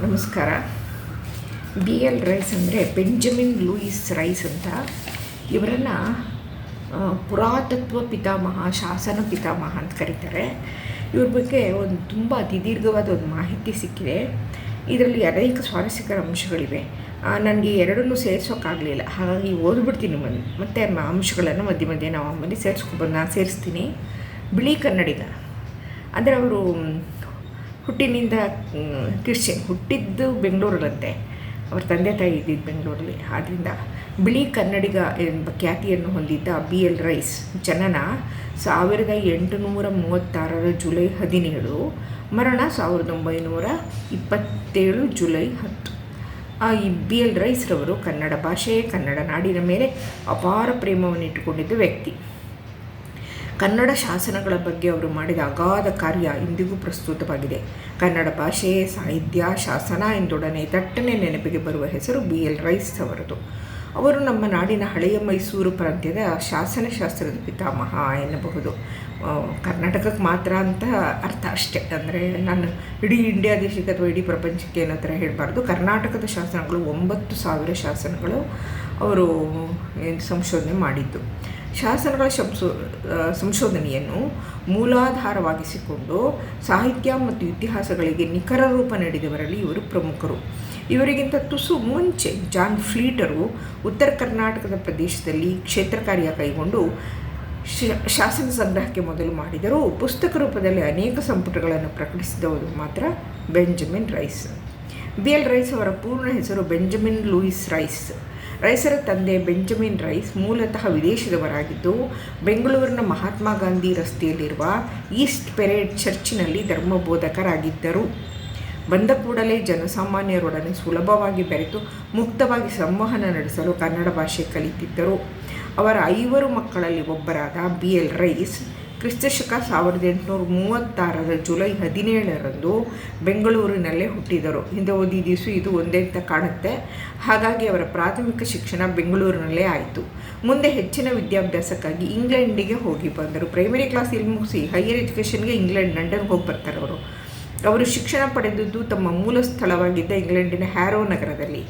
ನಮಸ್ಕಾರ. B L rice ಅಂದರೆ Benjamin Louis rice ಅಂತ. ಇವರನ್ನು ಪುರಾತತ್ವ ಪಿತಾಮಹ, ಶಾಸನ ಪಿತಾಮಹ ಅಂತ ಕರೀತಾರೆ. ಇವ್ರ ಬಗ್ಗೆ ಒಂದು ತುಂಬ ಅತಿದೀರ್ಘವಾದ ಒಂದು ಮಾಹಿತಿ ಸಿಕ್ಕಿದೆ. ಇದರಲ್ಲಿ ಅನೇಕ ಸ್ವಾರಸ್ಯಕರ ಅಂಶಗಳಿವೆ. ನನಗೆ ಎರಡನ್ನೂ ಸೇರಿಸೋಕ್ಕಾಗಲಿಲ್ಲ, ಹಾಗಾಗಿ ಓದ್ಬಿಡ್ತೀನಿ. ಮತ್ತು ಅಂಶಗಳನ್ನು ಮಧ್ಯೆ ಮಧ್ಯೆ ನಾವು ಸೇರಿಸ್ತೀನಿ. ಬಿಳಿ ಕನ್ನಡಿಗ ಅಂದರೆ ಅವರು ಹುಟ್ಟಿನಿಂದ ಕ್ರಿಶ್ಚಿಯನ್, ಹುಟ್ಟಿದ್ದು ಬೆಂಗಳೂರಲ್ಲಂತೆ, ಅವ್ರ ತಂದೆ ತಾಯಿ ಇದ್ದಿದ್ದು ಬೆಂಗಳೂರಲ್ಲಿ. ಆದ್ದರಿಂದ ಬಿಳಿ ಕನ್ನಡಿಗ ಎಂಬ ಖ್ಯಾತಿಯನ್ನು ಹೊಂದಿದ್ದ ಬಿ ಎಲ್ ರೈಸ್ ಜನನ 1836 ಜುಲೈ 17, ಮರಣ 1927 ಜುಲೈ 10. ಈ ಬಿ ಎಲ್ ರೈಸ್ರವರು ಕನ್ನಡ ಭಾಷೆ, ಕನ್ನಡ ನಾಡಿನ ಮೇಲೆ ಅಪಾರ ಪ್ರೇಮವನ್ನು ಇಟ್ಟುಕೊಂಡಿದ್ದ ವ್ಯಕ್ತಿ. ಕನ್ನಡ ಶಾಸನಗಳ ಬಗ್ಗೆ ಅವರು ಮಾಡಿದ ಅಗಾಧ ಕಾರ್ಯ ಇಂದಿಗೂ ಪ್ರಸ್ತುತವಾಗಿದೆ. ಕನ್ನಡ ಭಾಷೆ, ಸಾಹಿತ್ಯ, ಶಾಸನ ಎಂದೊಡನೆ ತಟ್ಟನೆ ನೆನಪಿಗೆ ಬರುವ ಹೆಸರು ಬಿ ಎಲ್ ರೈಸ್ ಅವರದು. ಅವರು ನಮ್ಮ ನಾಡಿನ ಹಳೆಯ ಮೈಸೂರು ಪ್ರಾಂತ್ಯದ ಶಾಸನಶಾಸ್ತ್ರದ ಪಿತಾಮಹ ಎನ್ನಬಹುದು. ಕರ್ನಾಟಕಕ್ಕೆ ಮಾತ್ರ ಅಂತ ಅರ್ಥ ಅಷ್ಟೇ. ಅಂದರೆ ನಾನು ಇಡೀ ಇಂಡಿಯಾ ದೇಶಕ್ಕೆ ಅಥವಾ ಇಡೀ ಪ್ರಪಂಚಕ್ಕೆ ಏನೋ ಥರ ಹೇಳಬಾರ್ದು. ಕರ್ನಾಟಕದ ಶಾಸನಗಳು 9,000 ಶಾಸನಗಳು ಅವರು ಸಂಶೋಧನೆ ಮಾಡಿದ್ದು. ಶಾಸನಗಳ ಸಂಶೋಧನೆಯನ್ನು ಮೂಲಾಧಾರವಾಗಿಸಿಕೊಂಡು ಸಾಹಿತ್ಯ ಮತ್ತು ಇತಿಹಾಸಗಳಿಗೆ ನಿಖರ ರೂಪ ನೀಡಿದವರಲ್ಲಿ ಇವರು ಪ್ರಮುಖರು. ಇವರಿಗಿಂತ ತುಸು ಮುಂಚೆ ಜಾನ್ ಫ್ಲೀಟರು ಉತ್ತರ ಕರ್ನಾಟಕದ ಪ್ರದೇಶದಲ್ಲಿ ಕ್ಷೇತ್ರ ಕಾರ್ಯ ಕೈಗೊಂಡು ಶಾಸನ ಸಂಗ್ರಹಕ್ಕೆ ಮೊದಲು ಮಾಡಿದರು. ಪುಸ್ತಕ ರೂಪದಲ್ಲಿ ಅನೇಕ ಸಂಪುಟಗಳನ್ನು ಪ್ರಕಟಿಸಿದವರು ಮಾತ್ರ Benjamin Rice. B L Rice ಅವರ ಪೂರ್ಣ ಹೆಸರು ಬೆಂಜಮಿನ್ ಲೂಯಿಸ್ ರೈಸ್. ರೈಸರ ತಂದೆ ಬೆಂಜಮಿನ್ ರೈಸ್ ಮೂಲತಃ ವಿದೇಶದವರಾಗಿದ್ದು, ಬೆಂಗಳೂರಿನ ಮಹಾತ್ಮ ಗಾಂಧಿ ರಸ್ತೆಯಲ್ಲಿರುವ ಈಸ್ಟ್ ಪೆರೇಡ್ ಚರ್ಚಿನಲ್ಲಿ ಧರ್ಮಬೋಧಕರಾಗಿದ್ದರು. ಬಂದ ಕೂಡಲೇ ಜನಸಾಮಾನ್ಯರೊಡನೆ ಸುಲಭವಾಗಿ ಬೆರೆತು ಮುಕ್ತವಾಗಿ ಸಂವಹನ ನಡೆಸಲು ಕನ್ನಡ ಭಾಷೆ ಕಲಿತಿದ್ದರು. ಅವರ 5 ಮಕ್ಕಳಲ್ಲಿ ಒಬ್ಬರಾದ ಬಿ ಎಲ್ ರೈಸ್ ಕ್ರಿಸ್ತಶಕ 1836 ಜುಲೈ 17 ಬೆಂಗಳೂರಿನಲ್ಲೇ ಹುಟ್ಟಿದರು. ಹಿಂದೆ ಓದಿದ್ದೀಸು ಇದು ಒಂದೇ ಅಂತ ಕಾಣುತ್ತೆ. ಹಾಗಾಗಿ ಅವರ ಪ್ರಾಥಮಿಕ ಶಿಕ್ಷಣ ಬೆಂಗಳೂರಿನಲ್ಲೇ ಆಯಿತು. ಮುಂದೆ ಹೆಚ್ಚಿನ ವಿದ್ಯಾಭ್ಯಾಸಕ್ಕಾಗಿ ಇಂಗ್ಲೆಂಡಿಗೆ ಹೋಗಿ ಬಂದರು. ಪ್ರೈಮರಿ ಕ್ಲಾಸ್ ಇಲ್ಲಿ ಮುಗಿಸಿ ಹೈಯರ್ ಎಜುಕೇಷನ್ಗೆ ಲಂಡನ್ಗೆ ಹೋಗಿ ಬರ್ತಾರೆ. ಅವರು ಶಿಕ್ಷಣ ಪಡೆದದ್ದು ತಮ್ಮ ಮೂಲ ಸ್ಥಳವಾಗಿದ್ದ ಇಂಗ್ಲೆಂಡಿನ ಹ್ಯಾರೋ ನಗರದಲ್ಲಿ.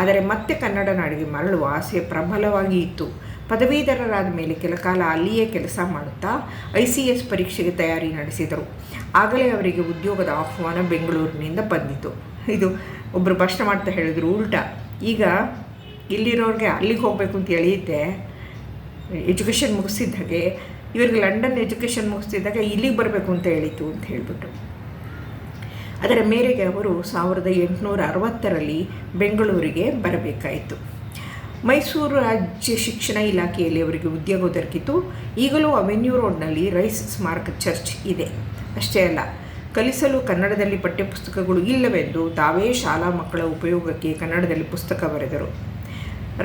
ಆದರೆ ಮತ್ತೆ ಕನ್ನಡ ನಾಡಿಗೆ ಮರಳುವ ಆಸೆ ಪ್ರಬಲವಾಗಿ ಇತ್ತು. ಪದವೀಧರರಾದ ಮೇಲೆ ಕೆಲಕಾಲ ಅಲ್ಲಿಯೇ ಕೆಲಸ ಮಾಡುತ್ತಾ ICS ಪರೀಕ್ಷೆಗೆ ತಯಾರಿ ನಡೆಸಿದರು. ಆಗಲೇ ಅವರಿಗೆ ಉದ್ಯೋಗದ ಆಹ್ವಾನ ಬೆಂಗಳೂರಿನಿಂದ ಬಂದಿತು. ಇದು ಒಬ್ಬರು ಭಾಷಣ ಮಾಡ್ತಾ ಹೇಳಿದರು ಉಲ್ಟಾ. ಈಗ ಇಲ್ಲಿರೋರಿಗೆ ಅಲ್ಲಿಗೆ ಹೋಗಬೇಕು ಅಂತ ಎಳೆಯುತ್ತೆ ಎಜುಕೇಷನ್ ಮುಗಿಸಿದ್ದಾಗೆ, ಇವರಿಗೆ ಲಂಡನ್ ಎಜುಕೇಷನ್ ಮುಗಿಸ್ತಿದ್ದಾಗ ಇಲ್ಲಿಗೆ ಬರಬೇಕು ಅಂತ ಹೇಳಿತು ಅಂತ ಹೇಳಿಬಿಟ್ಟು. ಅದರ ಮೇರೆಗೆ ಅವರು 1860 ಬೆಂಗಳೂರಿಗೆ ಬರಬೇಕಾಯಿತು. ಮೈಸೂರು ರಾಜ್ಯ ಶಿಕ್ಷಣ ಇಲಾಖೆಯಲ್ಲಿ ಅವರಿಗೆ ಉದ್ಯೋಗ ದೊರಕಿತು. ಈಗಲೂ ಅವೆನ್ಯೂ ರೋಡ್ನಲ್ಲಿ ರೈಸ್ ಸ್ಮಾರಕ ಚರ್ಚ್ ಇದೆ. ಅಷ್ಟೇ ಅಲ್ಲ, ಕಲಿಸಲು ಕನ್ನಡದಲ್ಲಿ ಪಠ್ಯಪುಸ್ತಕಗಳು ಇಲ್ಲವೆಂದು ತಾವೇ ಶಾಲಾ ಮಕ್ಕಳ ಉಪಯೋಗಕ್ಕೆ ಕನ್ನಡದಲ್ಲಿ ಪುಸ್ತಕ ಬರೆದರು.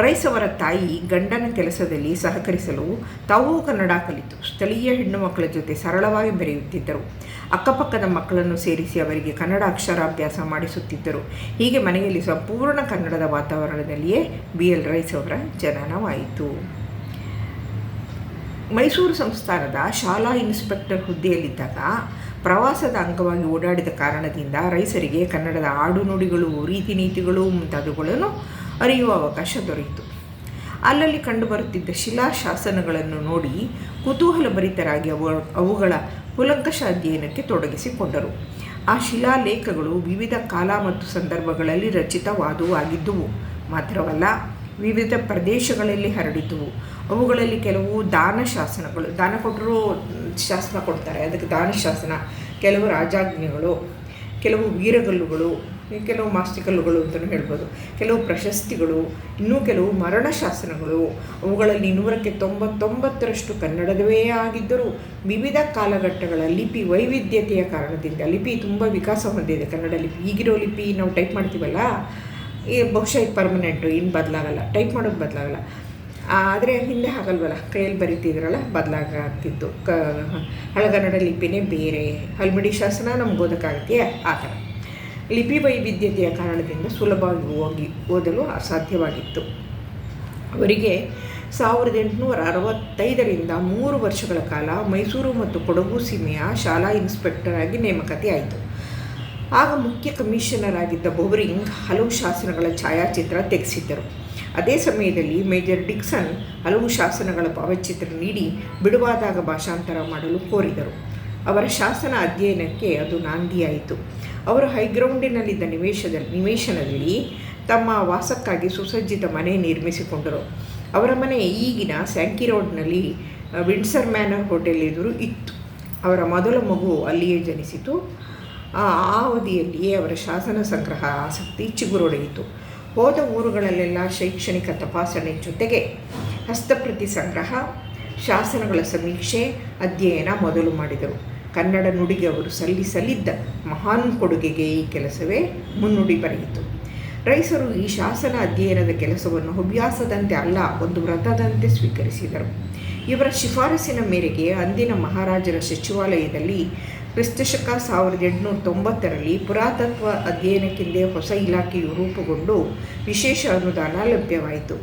ರೈಸ್ ಅವರ ತಾಯಿ ಗಂಡನ ಕೆಲಸದಲ್ಲಿ ಸಹಕರಿಸಲು ತಾವೂ ಕನ್ನಡ ಕಲಿತು ಸ್ಥಳೀಯ ಹೆಣ್ಣು ಮಕ್ಕಳ ಜೊತೆ ಸರಳವಾಗಿ ಬೆರೆಯುತ್ತಿದ್ದರು. ಅಕ್ಕಪಕ್ಕದ ಮಕ್ಕಳನ್ನು ಸೇರಿಸಿ ಅವರಿಗೆ ಕನ್ನಡ ಅಕ್ಷರಾಭ್ಯಾಸ ಮಾಡಿಸುತ್ತಿದ್ದರು. ಹೀಗೆ ಮನೆಯಲ್ಲಿ ಸಂಪೂರ್ಣ ಕನ್ನಡದ ವಾತಾವರಣದಲ್ಲಿಯೇ ಬಿ ಎಲ್ ರೈಸ್ ಅವರ ಜನನವಾಯಿತು. ಮೈಸೂರು ಸಂಸ್ಥಾನದ ಶಾಲಾ ಇನ್ಸ್ಪೆಕ್ಟರ್ ಹುದ್ದೆಯಲ್ಲಿದ್ದಾಗ ಪ್ರವಾಸದ ಅಂಗವಾಗಿ ಓಡಾಡಿದ ಕಾರಣದಿಂದ ರೈಸರಿಗೆ ಕನ್ನಡದ ಆಡು ನುಡಿಗಳು, ರೀತಿ ನೀತಿಗಳು ಮುಂತಾದವುಗಳನ್ನು ಅರಿಯುವ ಅವಕಾಶ ದೊರೆಯಿತು. ಅಲ್ಲಲ್ಲಿ ಕಂಡುಬರುತ್ತಿದ್ದ ಶಿಲಾಶಾಸನಗಳನ್ನು ನೋಡಿ ಕುತೂಹಲಭರಿತರಾಗಿ ಅವುಗಳ ಕೂಲಂಕಷ ಅಧ್ಯಯನಕ್ಕೆ ತೊಡಗಿಸಿಕೊಂಡರು. ಆ ಶಿಲಾಲೇಖಗಳು ವಿವಿಧ ಕಾಲ ಮತ್ತು ಸಂದರ್ಭಗಳಲ್ಲಿ ರಚಿತವಾದವು ಆಗಿದ್ದುವು. ಮಾತ್ರವಲ್ಲ, ವಿವಿಧ ಪ್ರದೇಶಗಳಲ್ಲಿ ಹರಡಿದ್ದುವು. ಅವುಗಳಲ್ಲಿ ಕೆಲವು ದಾನ ಶಾಸನಗಳು, ದಾನ ಕೊಟ್ಟರೂ ಶಾಸನ ಕೊಡ್ತಾರೆ, ಅದಕ್ಕೆ ದಾನ ಶಾಸನ, ಕೆಲವು ರಾಜಾಜ್ಞೆಗಳು, ಕೆಲವು ವೀರಗಲ್ಲುಗಳು, ಕೆಲವು ಮಾಸ್ತಿಕಲ್ಲುಗಳು ಅಂತಲೂ ಹೇಳ್ಬೋದು, ಕೆಲವು ಪ್ರಶಸ್ತಿಗಳು, ಇನ್ನೂ ಕೆಲವು ಮರಣ ಶಾಸನಗಳು. ಅವುಗಳಲ್ಲಿ 199% ಕನ್ನಡದವೇ ಆಗಿದ್ದರೂ ವಿವಿಧ ಕಾಲಘಟ್ಟಗಳ ಲಿಪಿ ವೈವಿಧ್ಯತೆಯ ಕಾರಣದಿಂದ ಲಿಪಿ ತುಂಬ ವಿಕಾಸ ಹೊಂದಿದೆ. ಕನ್ನಡ ಲಿಪಿ, ಈಗಿರೋ ಲಿಪಿ ನಾವು ಟೈಪ್ ಮಾಡ್ತೀವಲ್ಲ, ಬಹುಶಃ ಇದು ಪರ್ಮನೆಂಟು, ಇನ್ನು ಬದಲಾಗಲ್ಲ, ಟೈಪ್ ಮಾಡೋದು ಬದಲಾಗಲ್ಲ. ಆದರೆ ಹಿಂದೆ ಹಾಗಲ್ವಲ್ಲ, ಕೈಯಲ್ಲಿ ಬರೀತಿದ್ರಲ್ಲ, ಬದಲಾಗ್ತಿತ್ತು. ಹಳಗನ್ನಡ ಲಿಪಿನೇ ಬೇರೆ, ಹಲ್ಮಿಡಿ ಶಾಸನ ನಮ್ಗೆ ಓದೋಕ್ಕಾಗತ್ತೆ. ಆ ಥರ ಲಿಪಿ ವೈವಿಧ್ಯತೆಯ ಕಾರಣದಿಂದ ಸುಲಭವಾಗಿ ಓದಲು ಅಸಾಧ್ಯವಾಗಿತ್ತು. ಅವರಿಗೆ 1865 3 ವರ್ಷಗಳ ಕಾಲ ಮೈಸೂರು ಮತ್ತು ಕೊಡಗು ಸೀಮೆಯ ಶಾಲಾ ಇನ್ಸ್ಪೆಕ್ಟರ್ ಆಗಿ ನೇಮಕಾತಿ ಆಯಿತು. ಆಗ ಮುಖ್ಯ ಕಮಿಷನರ್ ಆಗಿದ್ದ ಬೊವರಿಂಗ್ ಹಲವು ಶಾಸನಗಳ ಛಾಯಾಚಿತ್ರ ತೆಗೆಸಿದ್ದರು. ಅದೇ ಸಮಯದಲ್ಲಿ ಮೇಜರ್ ಡಿಕ್ಸನ್ ಹಲವು ಶಾಸನಗಳ ಭಾವಚಿತ್ರ ನೀಡಿ ಬಿಡುವಾದಾಗ ಭಾಷಾಂತರ ಮಾಡಲು ಕೋರಿದರು. ಅವರ ಶಾಸನ ಅಧ್ಯಯನಕ್ಕೆ ಅದು ನಾಂದಿಯಾಯಿತು. ಅವರು ಹೈಗ್ರೌಂಡಿನಲ್ಲಿದ್ದ ನಿವೇಶನದಲ್ಲಿ ತಮ್ಮ ವಾಸಕ್ಕಾಗಿ ಸುಸಜ್ಜಿತ ಮನೆ ನಿರ್ಮಿಸಿಕೊಂಡರು. ಅವರ ಮನೆ ಈಗಿನ ಸ್ಯಾಂಕಿ ರೋಡ್ನಲ್ಲಿ ವಿಂಡ್ಸರ್ ಮ್ಯಾನರ್ ಹೋಟೆಲ್ ಎದುರು ಇತ್ತು. ಅವರ ಮೊದಲ ಮಗು ಅಲ್ಲಿಯೇ ಜನಿಸಿತು. ಆ ಅವಧಿಯಲ್ಲಿಯೇ ಅವರ ಶಾಸನ ಸಂಗ್ರಹ ಆಸಕ್ತಿ ಚಿಗುರೊಡೆಯಿತು. ಹೋದ ಊರುಗಳಲ್ಲೆಲ್ಲ ಶೈಕ್ಷಣಿಕ ತಪಾಸಣೆ ಜೊತೆಗೆ ಹಸ್ತಪ್ರತಿ ಸಂಗ್ರಹ, ಶಾಸನಗಳ ಸಮೀಕ್ಷೆ, ಅಧ್ಯಯನ ಮೊದಲು ಮಾಡಿದರು. ಕನ್ನಡ ನುಡಿಗೆ ಅವರು ಸಲ್ಲಿಸಲಿದ್ದ ಮಹಾನ್ ಕೊಡುಗೆಗೆ ಈ ಕೆಲಸವೇ ಮುನ್ನುಡಿ ಬರೆಯಿತು. ರೈಸರು ಈ ಶಾಸನ ಅಧ್ಯಯನದ ಕೆಲಸವನ್ನು ಹವ್ಯಾಸದಂತೆ ಅಲ್ಲ, ಒಂದು ವ್ರತದಂತೆ ಸ್ವೀಕರಿಸಿದರು. ಇವರ ಶಿಫಾರಸಿನ ಮೇರೆಗೆ ಅಂದಿನ ಮಹಾರಾಜರ ಸಚಿವಾಲಯದಲ್ಲಿ ಕ್ರಿಸ್ತಶಕ 1890ರಲ್ಲಿ ಪುರಾತತ್ವ ಅಧ್ಯಯನಕ್ಕೆಂದೇ ಹೊಸ ಇಲಾಖೆಯು ರೂಪುಗೊಂಡು ವಿಶೇಷ ಅನುದಾನ ಲಭ್ಯವಾಯಿತು.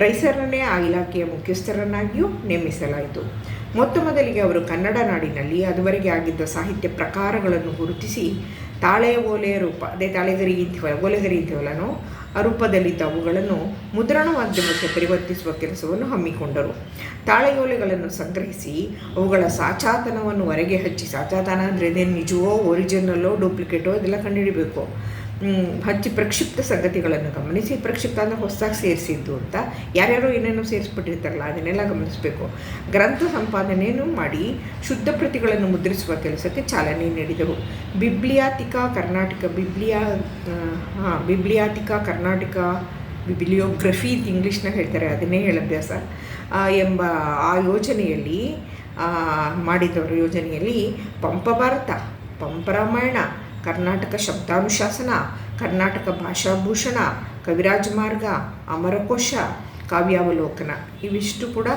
ರೈಸರನ್ನೇ ಆ ಇಲಾಖೆಯ ಮುಖ್ಯಸ್ಥರನ್ನಾಗಿಯೂ ನೇಮಿಸಲಾಯಿತು. ಮೊದಲಿಗೆ ಅವರು ಕನ್ನಡ ನಾಡಿನಲ್ಲಿ ಅದುವರೆಗೆ ಆಗಿದ್ದ ಸಾಹಿತ್ಯ ಪ್ರಕಾರಗಳನ್ನು ಗುರುತಿಸಿ ತಾಳೆ ಓಲೆ ರೂಪ, ಅದೇ ತಾಳೆಗರಿ ಓಲೆಗರಿ ಅಂತೀವಲ್ಲನೋ ಆ ರೂಪದಲ್ಲಿದ್ದ ಅವುಗಳನ್ನು ಮುದ್ರಣ ಮಾಧ್ಯಮಕ್ಕೆ ಪರಿವರ್ತಿಸುವ ಕೆಲಸವನ್ನು ಹಮ್ಮಿಕೊಂಡರು. ತಾಳೆಯೋಲೆಗಳನ್ನು ಸಂಗ್ರಹಿಸಿ ಅವುಗಳ ಸಾಚಾತನವನ್ನು ಹೊರಗೆ ಹಚ್ಚಿ, ಸಾಚಾತನ ಅಂದರೆ ಇದೇನು ನಿಜವೋ ಒರಿಜಿನಲ್ಲೋ ಡೂಪ್ಲಿಕೇಟೋ ಇದೆಲ್ಲ ಕಂಡುಹಿಡಿಬೇಕು, ಹಚ್ಚಿ ಪ್ರಕ್ಷಿಪ್ತ ಸಂಗತಿಗಳನ್ನು ಗಮನಿಸಿ, ಪ್ರಕ್ಷಿಪ್ತ ಅಂದರೆ ಹೊಸದಾಗಿ ಸೇರಿಸಿದ್ದು ಅಂತ ಯಾರ್ಯಾರೋ ಏನೇನೋ ಸೇರಿಸ್ಬಿಟ್ಟಿರ್ತಾರಲ್ಲ ಅದನ್ನೆಲ್ಲ ಗಮನಿಸಬೇಕು. ಗ್ರಂಥ ಸಂಪಾದನೆಯನ್ನು ಮಾಡಿ ಶುದ್ಧ ಪ್ರತಿಗಳನ್ನು ಮುದ್ರಿಸುವ ಕೆಲಸಕ್ಕೆ ಚಾಲನೆ ನೀಡಿದರು. ಬಿಬ್ಲಿಯಾತಿಕಾ ಕರ್ನಾಟಕ ಬಿಬ್ಲಿಯೋಗ್ರಫಿ ಅಂತ ಇಂಗ್ಲೀಷ್ನಾಗ ಹೇಳ್ತಾರೆ, ಅದನ್ನೇ ಹೇಳಭ್ಯಾಸ ಎಂಬ ಆ ಯೋಜನೆಯಲ್ಲಿ ಪಂಪಭಾರತ, ಪಂಪರಾಮಾಯಣ, ಕರ್ನಾಟಕ ಶಬ್ದಾನುಶಾಸನ, ಕರ್ನಾಟಕ ಭಾಷಾಭೂಷಣ, ಕವಿರಾಜ ಮಾರ್ಗ, ಅಮರಕೋಶ, ಕಾವ್ಯಾವಲೋಕನ ಇವಿಷ್ಟು ಕೂಡ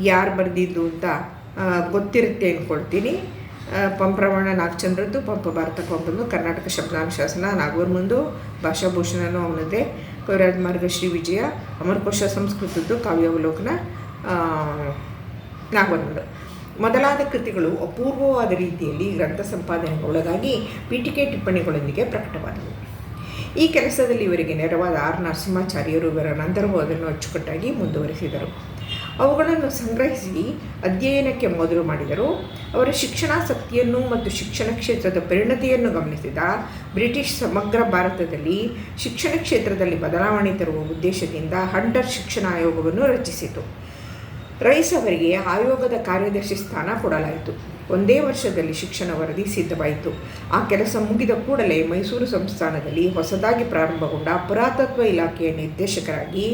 ಯಾರು ಬರೆದಿದ್ದು ಅಂತ ಗೊತ್ತಿರುತ್ತೆ ಅಂದ್ಕೊಳ್ತೀನಿ. ಪಂಪರಾಮಾಯಣ ನಾಗಚಂದ್ರದ್ದು, ಪಂಪಭಾರತ ಪಂಪಂದು, ಕರ್ನಾಟಕ ಶಬ್ದಾನುಶಾಸನ ನಾಗವರ್ಮಂದು, ಭಾಷಾಭೂಷಣನೂ ಅವನದೇ, ಕವಿರಾಜ ಮಾರ್ಗ ಶ್ರೀ ವಿಜಯ, ಅಮರಕೋಶ ಸಂಸ್ಕೃತದ್ದು, ಕಾವ್ಯಾವಲೋಕನ ನಾಗವರ್ಮಂದು ಮೊದಲಾದ ಕೃತಿಗಳು ಅಪೂರ್ವವಾದ ರೀತಿಯಲ್ಲಿ ಗ್ರಂಥ ಸಂಪಾದನೆಗೆ ಒಳಗಾಗಿ ಪೀಠಿಕೆ ಟಿಪ್ಪಣಿಗಳೊಂದಿಗೆ ಪ್ರಕಟವಾದವು. ಈ ಕೆಲಸದಲ್ಲಿ ಇವರಿಗೆ ನೆರವಾದ ಆರ್ ನರಸಿಂಹಾಚಾರ್ಯರು ಇವರ ನಂತರವೂ ಅದನ್ನು ಅಚ್ಚುಕಟ್ಟಾಗಿ ಮುಂದುವರೆಸಿದರು. ಅವುಗಳನ್ನು ಸಂಗ್ರಹಿಸಿ ಅಧ್ಯಯನಕ್ಕೆ ಮೊದಲು ಮಾಡಿದರು. ಅವರ ಶಿಕ್ಷಣಾಸಕ್ತಿಯನ್ನು ಮತ್ತು ಶಿಕ್ಷಣ ಕ್ಷೇತ್ರದ ಪರಿಣತಿಯನ್ನು ಗಮನಿಸಿದ ಬ್ರಿಟಿಷ್ ಸಮಗ್ರ ಭಾರತದಲ್ಲಿ ಶಿಕ್ಷಣ ಕ್ಷೇತ್ರದಲ್ಲಿ ಬದಲಾವಣೆ ತರುವ ಉದ್ದೇಶದಿಂದ ಹಂಟರ್ ಶಿಕ್ಷಣ ಆಯೋಗವನ್ನು ರಚಿಸಿತು. ರೈಸ್ ಅವರಿಗೆ ಆಯೋಗದ ಕಾರ್ಯದರ್ಶಿ ಸ್ಥಾನ ಕೊಡಲಾಯಿತು. ಒಂದೇ ವರ್ಷದಲ್ಲಿ ಶಿಕ್ಷಣ ವರದಿ ಸಿದ್ಧವಾಯಿತು. ಆ ಕೆಲಸ ಮುಗಿದ ಕೂಡಲೇ ಮೈಸೂರು ಸಂಸ್ಥಾನದಲ್ಲಿ ಹೊಸದಾಗಿ ಪ್ರಾರಂಭಗೊಂಡ ಪುರಾತತ್ವ ಇಲಾಖೆಯ ನಿರ್ದೇಶಕರಾಗಿ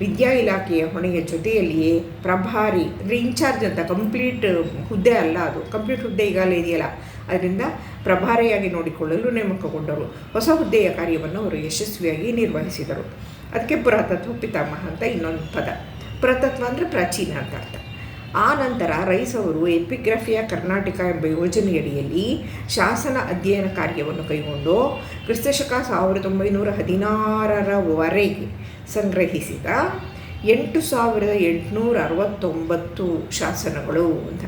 ವಿದ್ಯಾ ಇಲಾಖೆಯ ಹೊಣೆಯ ಜೊತೆಯಲ್ಲಿಯೇ ಪ್ರಭಾರಿ ಇನ್ಚಾರ್ಜ್ ಅಂತ ಕಂಪ್ಲೀಟ್ ಹುದ್ದೆ ಅಲ್ಲ, ಅದು ಕಂಪ್ಲೀಟ್ ಹುದ್ದೆ ಈಗಾಗಲೇ ಇದೆಯಲ್ಲ, ಅದರಿಂದ ಪ್ರಭಾರಿಯಾಗಿ ನೋಡಿಕೊಳ್ಳಲು ನೇಮಕಗೊಂಡರು. ಹೊಸ ಹುದ್ದೆಯ ಕಾರ್ಯವನ್ನು ಅವರು ಯಶಸ್ವಿಯಾಗಿ ನಿರ್ವಹಿಸಿದರು. ಅದಕ್ಕೆ ಪುರಾತತ್ವ ಪಿತಾಮಹ ಅಂತ ಇನ್ನೊಂದು ಪದ. ಪುರಾತತ್ವ ಅಂದರೆ ಪ್ರಾಚೀನ ಅಂತ ಅರ್ಥ. ಆ ನಂತರ ರೈಸ್ ಅವರು ಎಪಿಗ್ರಫಿಯ ಕರ್ನಾಟಕ ಎಂಬ ಯೋಜನೆಯಡಿಯಲ್ಲಿ ಶಾಸನ ಅಧ್ಯಯನ ಕಾರ್ಯವನ್ನು ಕೈಗೊಂಡು ಕ್ರಿಸ್ತಶಕ 1916ರವರೆಗೆ ಸಂಗ್ರಹಿಸಿದ 8869 ಶಾಸನಗಳು ಅಂತ